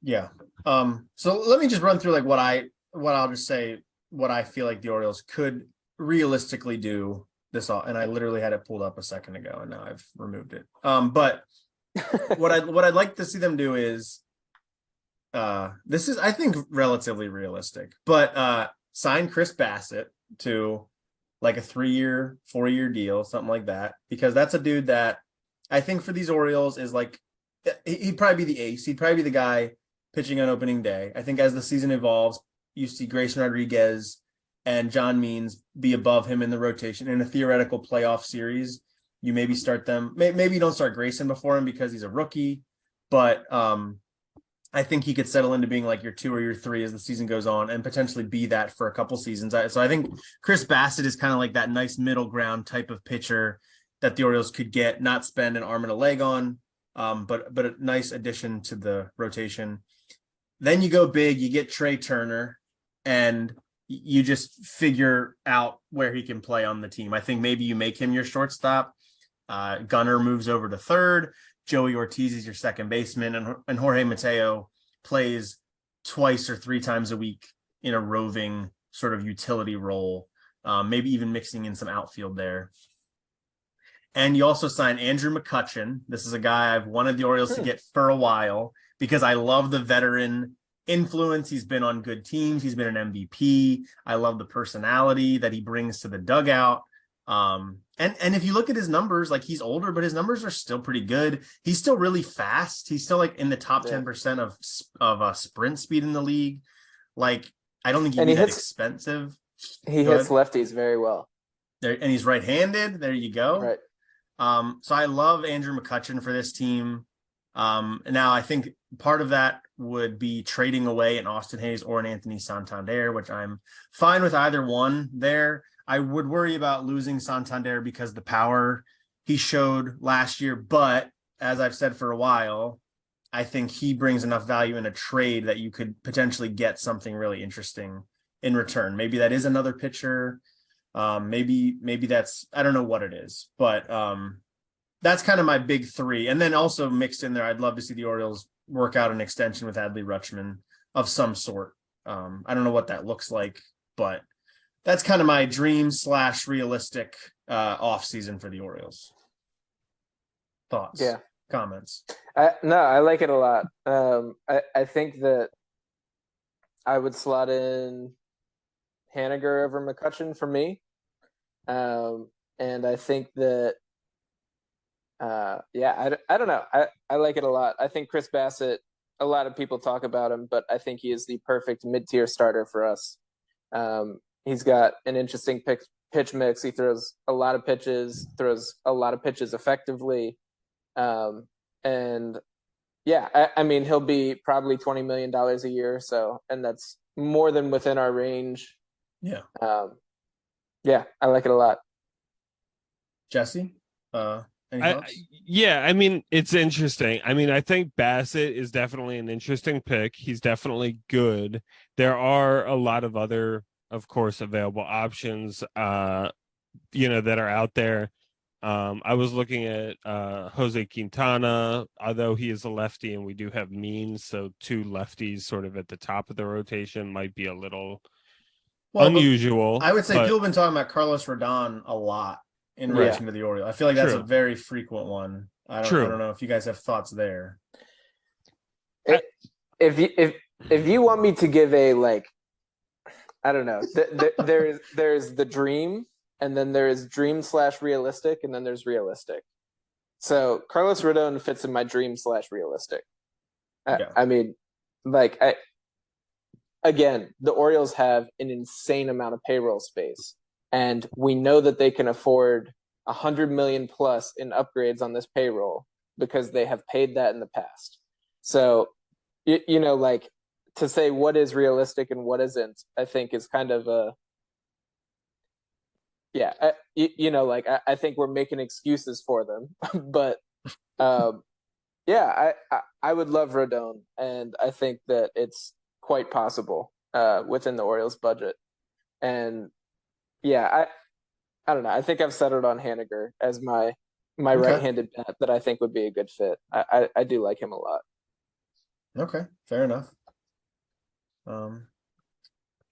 Yeah. So let me just run through what I'll just say, what I feel like the Orioles could realistically do this all. And I literally had it pulled up a second ago and now I've removed it. But what I'd like to see them do is, this is, I think, relatively realistic, but sign Chris Bassett to a 3-year, 4-year deal, something like that, because that's a dude that I think for these Orioles is he'd probably be the ace. He'd probably be the guy pitching on opening day. I think as the season evolves, you see Grayson Rodriguez and John Means be above him in the rotation in a theoretical playoff series. You maybe start them. Maybe you don't start Grayson before him because he's a rookie, but I think he could settle into being your 2 or your 3 as the season goes on and potentially be that for a couple seasons. So I think Chris Bassett is kind of that nice middle ground type of pitcher that the Orioles could get, not spend an arm and a leg on, but a nice addition to the rotation. Then you go big, you get Trey Turner, and you just figure out where he can play on the team. I think maybe you make him your shortstop. Gunnar moves over to third. Joey Ortiz is your second baseman, and Jorge Mateo plays 2 or 3 times a week in a roving sort of utility role, maybe even mixing in some outfield there. And you also sign Andrew McCutchen. This is a guy I've wanted the Orioles to get for a while because I love the veteran influence. He's been on good teams. He's been an MVP. I love the personality that he brings to the dugout. And if you look at his numbers, he's older, but his numbers are still pretty good. He's still really fast. He's still in the top 10% of sprint speed in the league. I don't think he's that expensive.
He hits lefties very well.
And he's right-handed. There you go.
Right.
So I love Andrew McCutchen for this team. Now I think part of that would be trading away an Austin Hayes or an Anthony Santander, which I'm fine with either one there. I would worry about losing Santander because the power he showed last year, but as I've said for a while, I think he brings enough value in a trade that you could potentially get something really interesting in return. Maybe that is another pitcher. Maybe that's, I don't know what it is, but that's kind of my big three. And then also mixed in there, I'd love to see the Orioles work out an extension with Adley Rutschman of some sort. I don't know what that looks like, but that's kind of my dream / realistic off season for the Orioles. Thoughts?
Yeah.
Comments?
No, I like it a lot. I think that I would slot in Haniger over McCutchen for me. And I think that, I don't know. I like it a lot. I think Chris Bassett, a lot of people talk about him, but I think he is the perfect mid-tier starter for us. He's got an interesting pitch mix. He throws a lot of pitches effectively. And yeah, I mean, he'll be probably $20 million a year. So, and that's more than within our range.
Yeah.
Yeah, I like it a lot.
Jesse, any thoughts?
Yeah, I mean, it's interesting. I mean, I think Bassett is definitely an interesting pick. He's definitely good. There are a lot of other, of course, available options, that are out there. I was looking at Jose Quintana, although he is a lefty and we do have Means, so two lefties sort of at the top of the rotation might be a little unusual.
I would say people have been talking about Carlos Rodon a lot in relation to the Orioles. I feel like that's a very frequent one. I don't know if you guys have thoughts there.
If you want me to give a, like, I don't know, there's the dream, and then there is dream / realistic, and then there's realistic. So Carlos Rodon fits in my dream / realistic. I mean, like, again, the Orioles have an insane amount of payroll space, and we know that they can afford $100 million plus in upgrades on this payroll because they have paid that in the past. So, like, to say what is realistic and what isn't, I think is kind of a, I think we're making excuses for them, but I would love Rodon, and I think that it's quite possible within the Orioles budget. And yeah, I don't know. I think I've settled on Haniger as my right-handed bat that I think would be a good fit. I do like him a lot.
Okay, fair enough.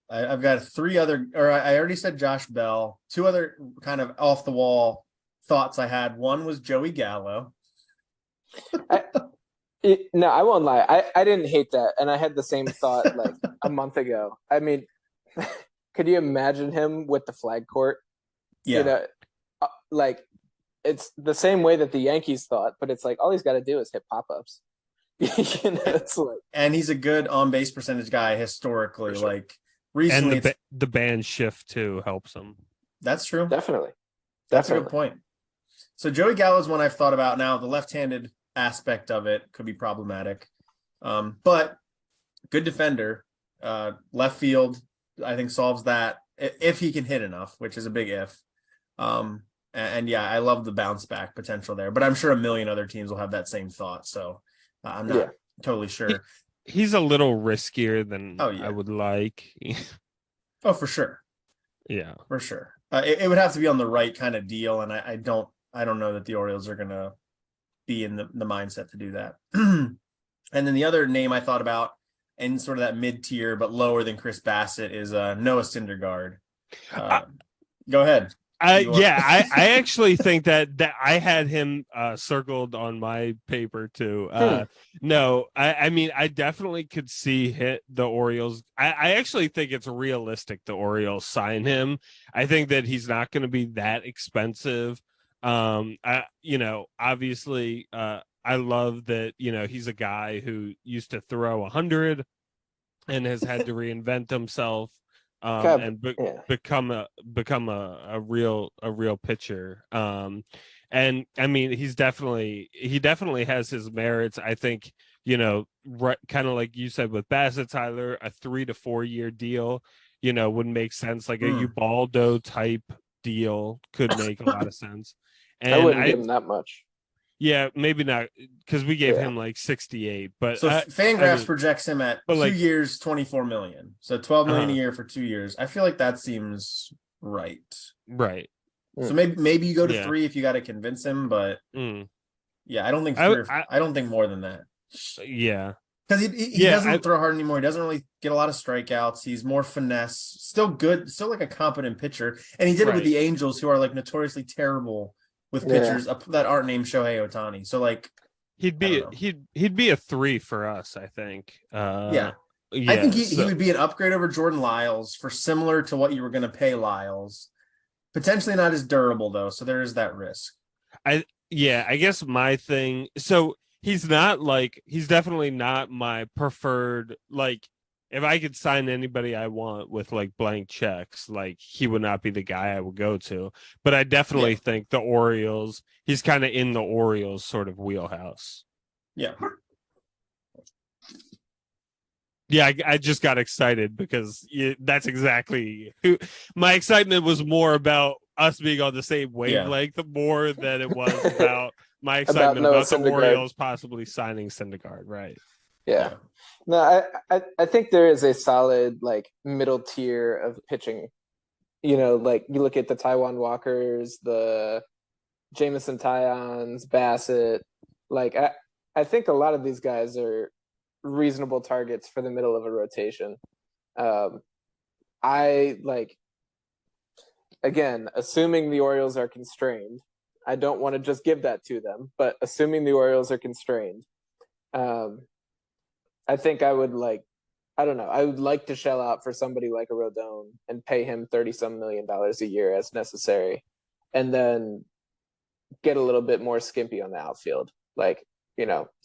I've got three other, or I already said Josh Bell. Two other kind of off the wall thoughts I had. One was Joey Gallo.
No, I won't lie. I didn't hate that, and I had the same thought like a month ago. I mean, could you imagine him with the flag court?
Yeah.
Like, it's the same way that the Yankees thought, but it's like all he's got to do is hit pop-ups. It's like,
and he's a good on-base percentage guy historically. Sure. Like recently,
and the band shift too helps him.
That's true.
Definitely.
That's a good point. So Joey Gallo is one I've thought about. Now the left-handed aspect of it could be problematic, but good defender. Left field, I think, solves that if he can hit enough, which is a big if. And yeah, I love the bounce back potential there, but I'm sure a million other teams will have that same thought. So I'm not totally sure.
He's a little riskier than I would like.
Oh, for sure.
Yeah, for
sure. It would have to be on the right kind of deal, and I don't know that the Orioles are going to be in the mindset to do that. And then the other name I thought about, and sort of that mid-tier but lower than Chris Bassett, is Noah Syndergaard. Go ahead.
I actually think that I had him circled on my paper too. No, I mean, I definitely could see the Orioles. I actually think it's realistic the Orioles sign him. I think that he's not going to be that expensive. Obviously, I love that, he's a guy who used to throw 100 and has had to reinvent himself. Become a real pitcher. And I mean, he definitely has his merits. I think, right, kind of like you said with Bassett, Tyler, a 3 to 4 year deal, would make sense. Like a Ubaldo type deal could make a lot of sense. And
I wouldn't give him that much.
Yeah, maybe not because we gave
Yeah.
him like 68, but
So Fangraphs
mean,
projects him at 2
like,
years, 24 million. So 12 million a
uh-huh.
year for 2 years. I feel like that seems right.
Right.
So maybe you go to
Yeah.
3 if you got to convince him, but
Mm.
yeah, I don't think I don't think more than that.
Yeah.
Because he doesn't throw hard anymore. He doesn't really get a lot of strikeouts. He's more finesse. Still good. Still like a competent pitcher. And he did it with the Angels, who are like notoriously terrible with pitchers that aren't named Shohei Ohtani. So like
he'd be a 3 for us, I think.
Yeah. I think he would be an upgrade over Jordan Lyles for similar to what you were going to pay Lyles. Potentially not as durable though, so there is that risk.
I guess my thing. So he's definitely not my preferred. Like, if I could sign anybody I want with like blank checks, like he would not be the guy I would go to. But I definitely think the Orioles. He's kind of in the Orioles sort of wheelhouse.
Yeah.
Yeah, I just got excited because that's exactly who my excitement was more about us being on the same wavelength more than it was about my excitement about the Orioles possibly signing Syndergaard, right?
Yeah. No, I think there is a solid like middle tier of pitching. You know, like you look at the Taiwan Walkers, the Jameson Tyons, Bassett. Like I think a lot of these guys are reasonable targets for the middle of a rotation. I like, again, assuming the Orioles are constrained, I don't want to just give that to them, but assuming the Orioles are constrained, I think I would I would like to shell out for somebody like a Rodon and pay him $30-some million a year as necessary, and then get a little bit more skimpy on the outfield, like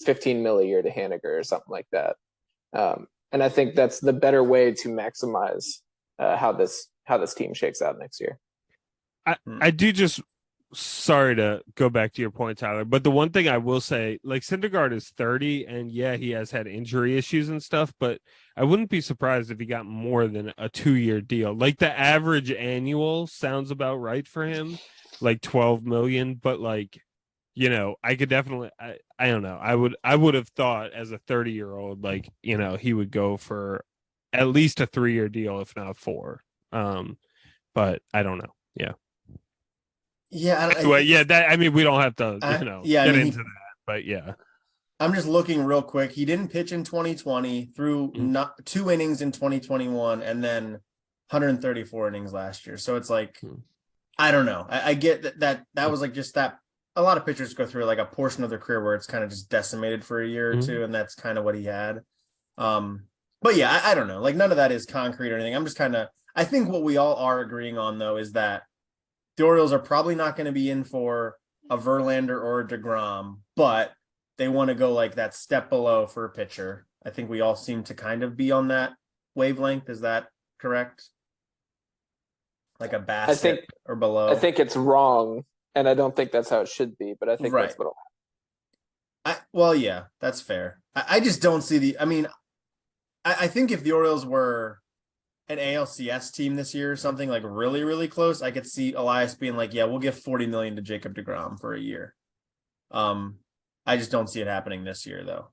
15 mil a year to Haniger or something like that. And I think that's the better way to maximize how this team shakes out next year.
I do just, sorry to go back to your point, Tyler, but the one thing I will say, like, Syndergaard is 30 and he has had injury issues and stuff, but I wouldn't be surprised if he got more than a 2-year deal. Like, the average annual sounds about right for him, like 12 million, but like, I could definitely, I don't know. I would have thought as a 30-year-old, like, he would go for at least a 3-year deal, if not 4. But I don't know. Yeah.
Yeah.
Anyway, we don't have to, get into that, but yeah.
I'm just looking real quick. He didn't pitch in 2020, threw 2 innings in 2021, and then 134 innings last year. So it's like, I don't know. I get that was like just that. A lot of pitchers go through like a portion of their career where it's kind of just decimated for a year or two, and that's kind of what he had. But yeah, I don't know. Like, none of that is concrete or anything. I'm just I think what we all are agreeing on though is that the Orioles are probably not going to be in for a Verlander or a DeGrom, but they want to go like that step below for a pitcher. I think we all seem to kind of be on that wavelength. Is that correct? Like a Bassett or below?
I think it's wrong, and I don't think that's how it should be, but I think that's what'll happen.
Well, yeah, that's fair. I just don't see I think if the Orioles were an ALCS team this year or something like really, really close, I could see Elias being like, yeah, we'll give $40 million to Jacob deGrom for a year. I just don't see it happening this year though.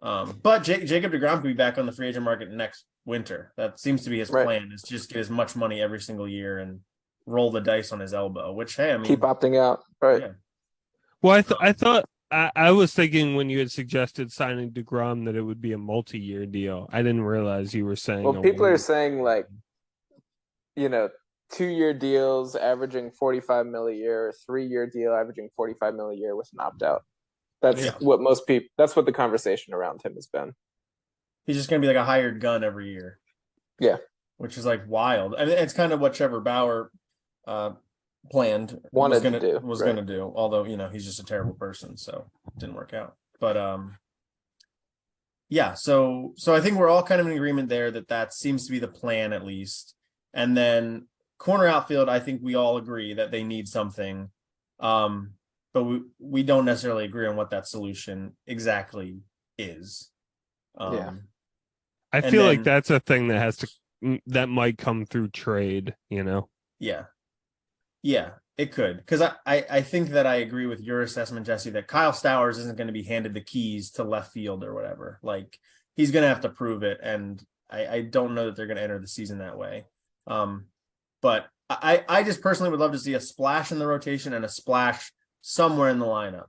But Jacob deGrom could be back on the free agent market next winter. That seems to be his plan, is just get as much money every single year and roll the dice on his elbow, which, hey, I mean,
keep opting out. Right. Yeah.
Well, I thought I was thinking when you had suggested signing deGrom that it would be a multi-year deal. I didn't realize you were saying.
Well, people are saying 2-year deals averaging 45 mil a year, or 3-year deal averaging 45 mil a year with an opt-out. That's what most people. That's what the conversation around him has been.
He's just going to be like a hired gun every year.
Yeah,
which is like wild. I mean, it's kind of what Trevor Bauer planned
was going
to do. Although he's just a terrible person, so it didn't work out. But yeah. So I think we're all kind of in agreement there that seems to be the plan at least. And then corner outfield, I think we all agree that they need something. But we don't necessarily agree on what that solution exactly is.
I feel like that's a thing that might come through trade,
Yeah. It could, because I think that I agree with your assessment, Jesse, that Kyle Stowers isn't going to be handed the keys to left field or whatever. Like, he's going to have to prove it, and I don't know that they're going to enter the season that way. But I just personally would love to see a splash in the rotation and a splash somewhere in the lineup.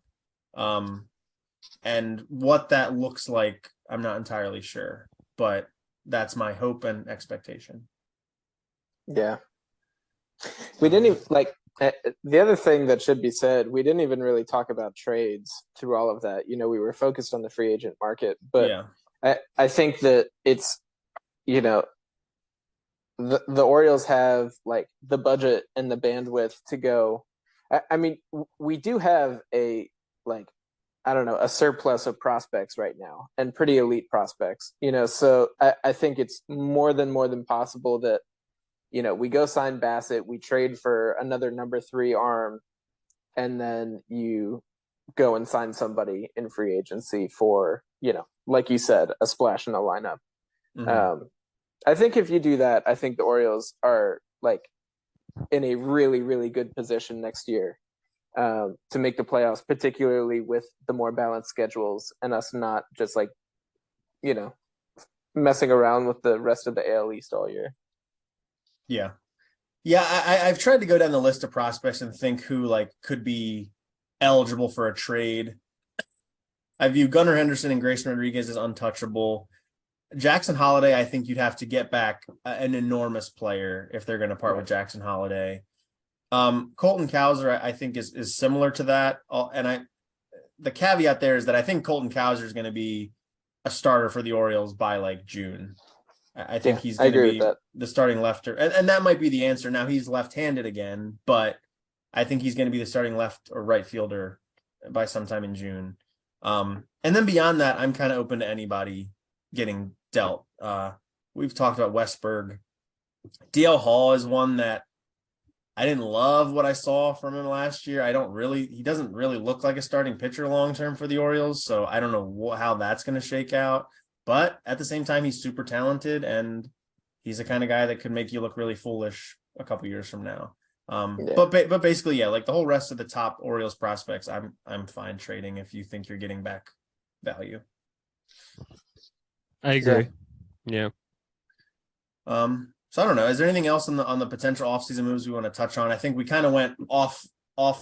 And what that looks like, I'm not entirely sure, but that's my hope and expectation.
Yeah. We didn't even the other thing that should be said, we didn't even really talk about trades through all of that. We were focused on the free agent market, but yeah. I think that it's, the Orioles have like the budget and the bandwidth to go. I mean, we do have a surplus of prospects right now, and pretty elite prospects, so I think it's more than possible that, we go sign Bassett, we trade for another number 3 arm, and then you go and sign somebody in free agency for, like you said, a splash in the lineup. Mm-hmm. I think if you do that, I think the Orioles are like in a really, really good position next year to make the playoffs, particularly with the more balanced schedules and us not just messing around with the rest of the AL East all year.
Yeah. I've tried to go down the list of prospects and think who could be eligible for a trade. I view Gunnar Henderson and Grayson Rodriguez as untouchable. Jackson Holiday, I think you'd have to get back an enormous player if they're going to part with Jackson Holiday. Colton Cowser, I think is similar to that. And the caveat there is that I think Colton Cowser is going to be a starter for the Orioles by June. I think he's going to be the starting lefter. And that might be the answer. Now he's left-handed again, but I think he's going to be the starting left or right fielder by sometime in June. And then beyond that, I'm kind of open to anybody getting dealt. We've talked about Westberg. DL Hall is one that I didn't love what I saw from him last year. He doesn't really look like a starting pitcher long-term for the Orioles. So I don't know how that's going to shake out. But at the same time, he's super talented, and he's the kind of guy that could make you look really foolish a couple years from now. But basically, yeah, the whole rest of the top Orioles prospects, I'm fine trading if you think you're getting back value.
I agree. Yeah.
So I don't know. Is there anything else on the potential offseason moves we want to touch on? I think we kind of went off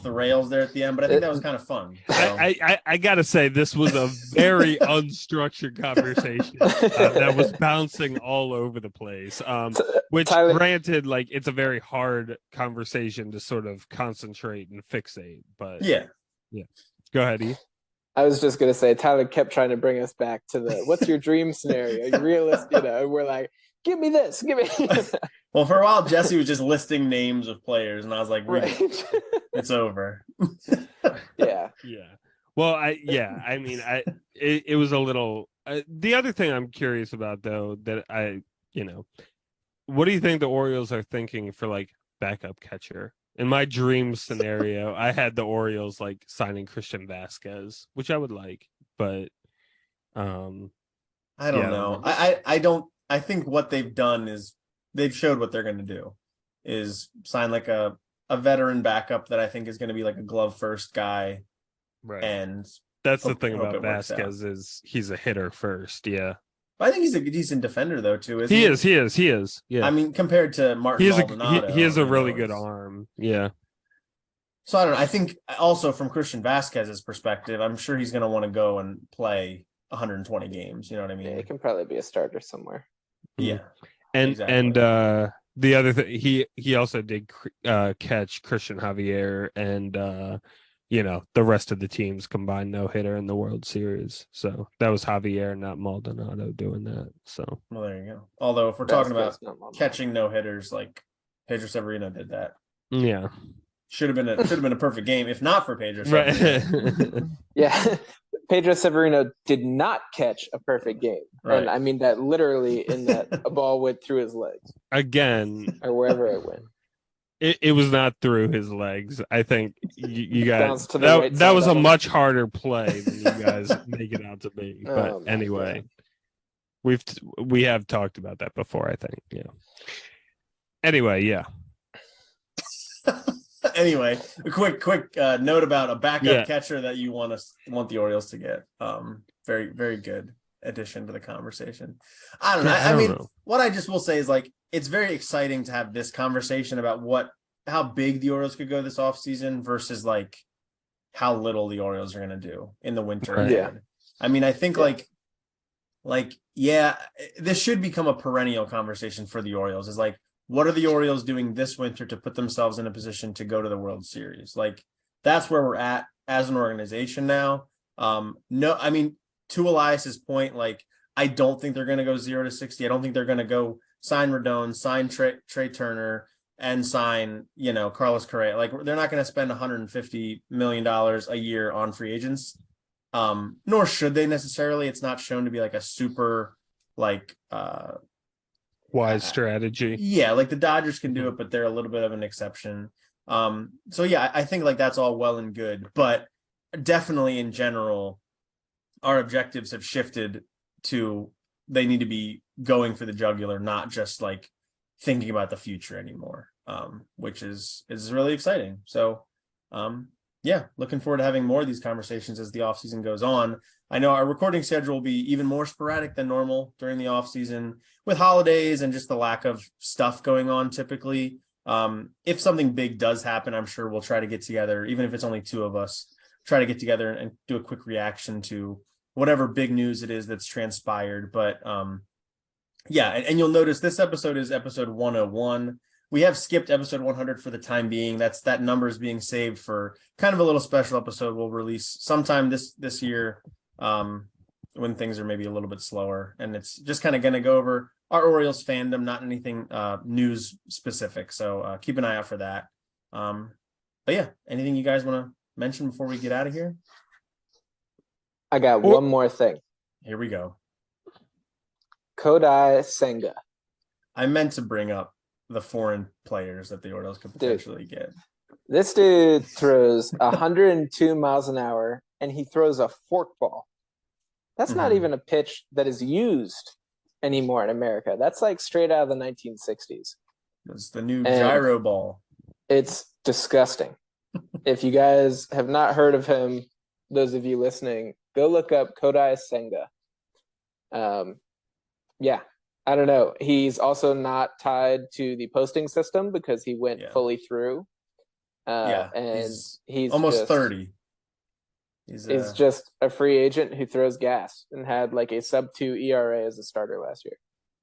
the rails there at the end, but I think that was kind of fun. So.
I gotta say, this was a very unstructured conversation that was bouncing all over the place. Which, Tyler, granted, it's a very hard conversation to sort of concentrate and fixate. But yeah. Go ahead, E.
I was just gonna say, Tyler kept trying to bring us back to what's your dream scenario? You realistic, we're like, give me this, give me.
Well, for a while, Jesse was just listing names of players, and I was like, it's over.
Yeah.
Well, it was a little. The other thing I'm curious about, though, that what do you think the Orioles are thinking for backup catcher? In my dream scenario, I had the Orioles signing Christian Vasquez, which I would like, but
I don't know. I don't. I think what they've done is they've showed what they're going to do is sign a veteran backup that I think is going to be a glove first guy.
Right.
And
that's the thing about Vasquez is he's a hitter first. Yeah.
But I think he's a decent defender though too.
He is. Yeah.
I mean, compared to Martin Maldonado,
he has a really good arm. Yeah.
So I don't know. I think also from Christian Vasquez's perspective, I'm sure he's going to want to go and play 120 games. You know what I mean?
Yeah, he can probably be a starter somewhere.
Yeah.
And the other thing, he also did catch Christian Javier and the rest of the teams combined no-hitter in the World Series. So that was Javier, not Maldonado, doing that. So
well, there you go. Although if we're talking about catching no-hitters, Pedro Severino did that.
Yeah.
Should have been a perfect game if not for Pedro Severino.
Right. Yeah. Pedro Severino did not catch a perfect game. Right. And I mean that literally in that a ball went through his legs.
Again.
Or wherever it went.
It was not through his legs. I think you guys that was a much harder play than you guys make it out to be. But anyway, we have talked about that before, I think. Yeah. Anyway, yeah.
Anyway, a quick note about a backup
Yeah.
catcher that you want the Orioles to get. Very, very good addition to the conversation. I don't know.
Yeah, I
I
don't
mean,
know.
what I just will say is like it's very exciting to have this conversation about how big the Orioles could go this offseason versus like how little the Orioles are going to do in the winter.
Right.
Yeah.
I mean, I think yeah, this should become a perennial conversation for the Orioles. Is like, what are the Orioles doing this winter to put themselves in a position to go to the World Series? Like, that's where we're at as an organization now. No, I mean, to Elias's point, like, I don't think they're going to go 0-60. I don't think they're going to go sign Rodon, sign Trey Turner, and sign, Carlos Correa. Like, they're not going to spend $150 million a year on free agents. Nor should they necessarily. It's not shown to be like a super
Wise strategy.
Yeah, like the Dodgers can do it, but they're a little bit of an exception. So yeah, I think like that's all well and good, but definitely in general, our objectives have shifted to they need to be going for the jugular, not just like thinking about the future anymore. Which is really exciting. So yeah, looking forward to having more of these conversations as the offseason goes on. I know our recording schedule will be even more sporadic than normal during the offseason with holidays and just the lack of stuff going on typically. If something big does happen, I'm sure we'll try to get together, even if it's only two of us, try to get together and do a quick reaction to whatever big news it is that's transpired. But yeah, and you'll notice this episode is episode 101. We have skipped episode 100 for the time being. That number is being saved for kind of a little special episode we'll release sometime this year when things are maybe a little bit slower. And it's just kind of going to go over our Orioles fandom, not anything news specific. So keep an eye out for that. But yeah, anything you guys want to mention before we get out of here?
I got one more thing.
Here we go.
Kodai Senga.
I meant to bring up the foreign players that the Orioles could potentially get.
This dude throws 102 miles an hour, and he throws a forkball. That's not even a pitch that is used anymore in America. That's like straight out of the 1960s.
It's the new gyro ball.
It's disgusting. If you guys have not heard of him, those of you listening, go look up Kodai Senga. Yeah. I don't know. He's also not tied to the posting system because he went fully through. And he's
almost 30.
He's just a free agent who throws gas and had like a sub-2 ERA as a starter last year.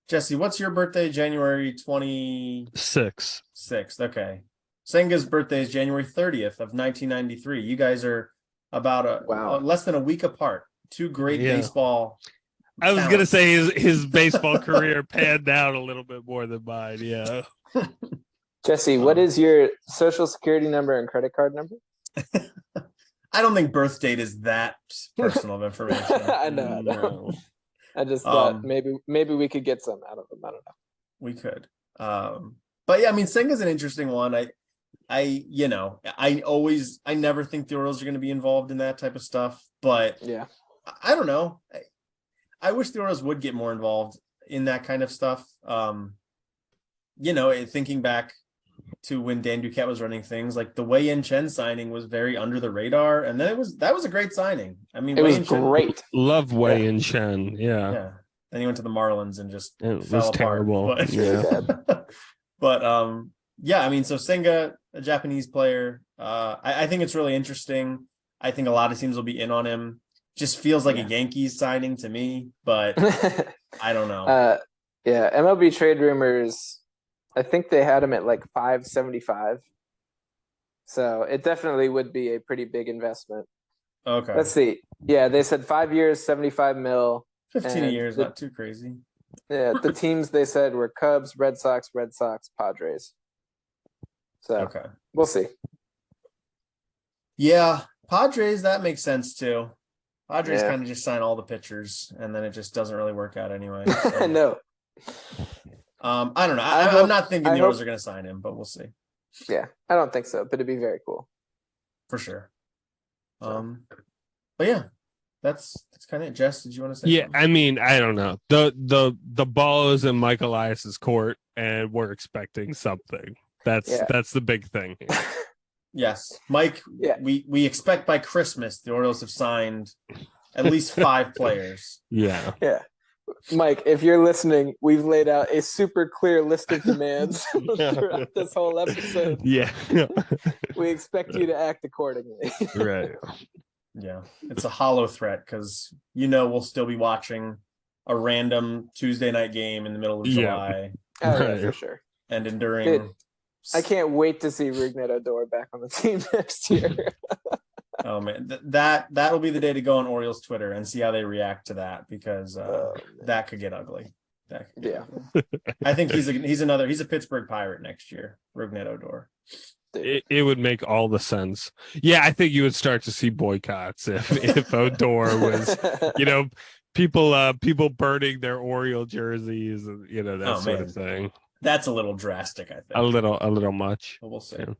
Jesse, what's your birthday? January 26th.
6th.
Okay. Senga's birthday is January 30th of 1993. You guys are about less than a week apart. Two great baseball.
I was going to say his baseball career panned out a little bit more than mine. Yeah.
Jesse, what is your social security number and credit card number?
I don't think birth date is that personal of information.
I know. I just thought maybe we could get some out of him. I don't know.
We could. But yeah, I mean, Senga's an interesting one. I never think the Orioles are going to be involved in that type of stuff, but
yeah,
I don't know. I wish the Orioles would get more involved in that kind of stuff. Thinking back to when Dan Duquette was running things, like the Wei Yin Chen signing was very under the radar, and then that was a great signing. I mean,
it was great.
Love Wei Yin Chen. Yeah.
Then he went to the Marlins and just
it was terrible.
But, I mean, so Senga, a Japanese player, I think it's really interesting. I think a lot of teams will be in on him. Just feels like a Yankees signing to me, but I don't know.
MLB trade rumors, I think they had him at like 575. So it definitely would be a pretty big investment.
Okay.
Let's see. Yeah, they said 5 years, 75 mil.
15 years, not too crazy.
Yeah, the teams they said were Cubs, Red Sox, Padres. So we'll see.
Yeah, Padres, that makes sense too. Padres kind of just sign all the pitchers, and then it just doesn't really work out anyway. So.
No.
I don't know. I'm not thinking the Orioles are going to sign him, but we'll see.
Yeah, I don't think so, but it'd be very cool.
For sure. But yeah, that's kind of it. Jess, did you want to say something?
I mean, I don't know. The ball is in Mike Elias's court, and we're expecting something. That's the big thing here.
Yes, Mike.
Yeah.
We expect by Christmas the Orioles have signed at least 5 players.
Yeah.
Yeah. Mike, if you're listening, we've laid out a super clear list of demands throughout this whole episode.
Yeah.
We expect you to act accordingly.
Right.
Yeah, it's a hollow threat because we'll still be watching a random Tuesday night game in the middle of July.
Oh, yeah,
Right.
for sure.
And enduring.
Dude, I can't wait to see Rougned Odor back on the team next year.
Oh man, that'll be the day to go on Orioles Twitter and see how they react to that because that could get ugly. I think he's a Pittsburgh Pirate next year, Rougned Odor.
It would make all the sense. Yeah, I think you would start to see boycotts if Odor was, people burning their Oriole jerseys and that sort of thing.
That's a little drastic, I think.
A little much.
But we'll see.
Yeah.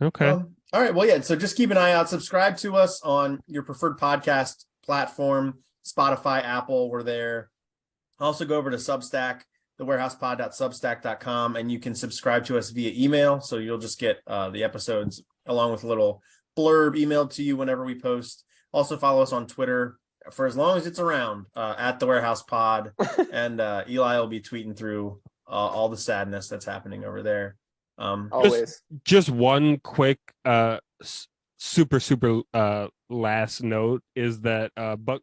Okay.
All right. Well, yeah. So just keep an eye out. Subscribe to us on your preferred podcast platform, Spotify, Apple. We're there. Also go over to Substack, thewarehousepod.substack.com, and you can subscribe to us via email. So you'll just get the episodes along with a little blurb emailed to you whenever we post. Also follow us on Twitter for as long as it's around at the Warehouse Pod, and Eli will be tweeting through all the sadness that's happening over there.
Always.
Just one quick super last note is that Buck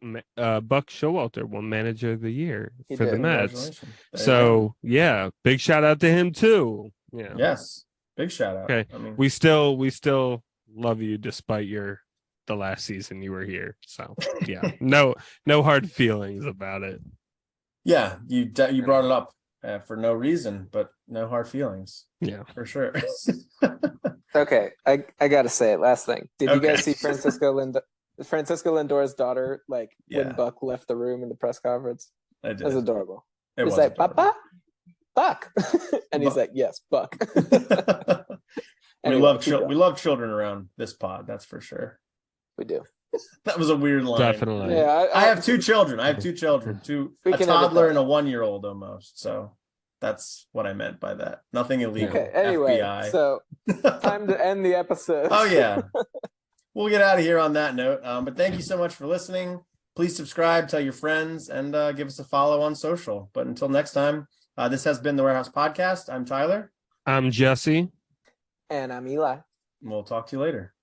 Showalter won Manager of the Year for the Mets. So yeah, big shout out to him too. Yeah.
Yes, big shout out.
Okay, we still love you despite the last season you were here. So yeah, no hard feelings about it.
Yeah, you brought it up for no reason, but no hard feelings.
Yeah,
for sure.
Okay, I gotta say it. Last thing, did you guys see Francisco Lindor's daughter when Buck left the room in the press conference?
I did.
It was adorable.
It was
like,
adorable.
Papa, Buck, and he's like, yes, Buck.
We love children around this pod. That's for sure.
We do.
That was a weird line.
Definitely.
Yeah,
I have 2 children. A toddler and a 1-year-old almost. So that's what I meant by that. Nothing illegal.
Okay. Anyway,
FBI.
So time to end the episode.
Oh yeah. We'll get out of here on that note. But thank you so much for listening. Please subscribe, tell your friends, and give us a follow on social. But until next time, this has been the Warehouse Podcast. I'm Tyler.
I'm Jesse.
And I'm Eli.
We'll talk to you later.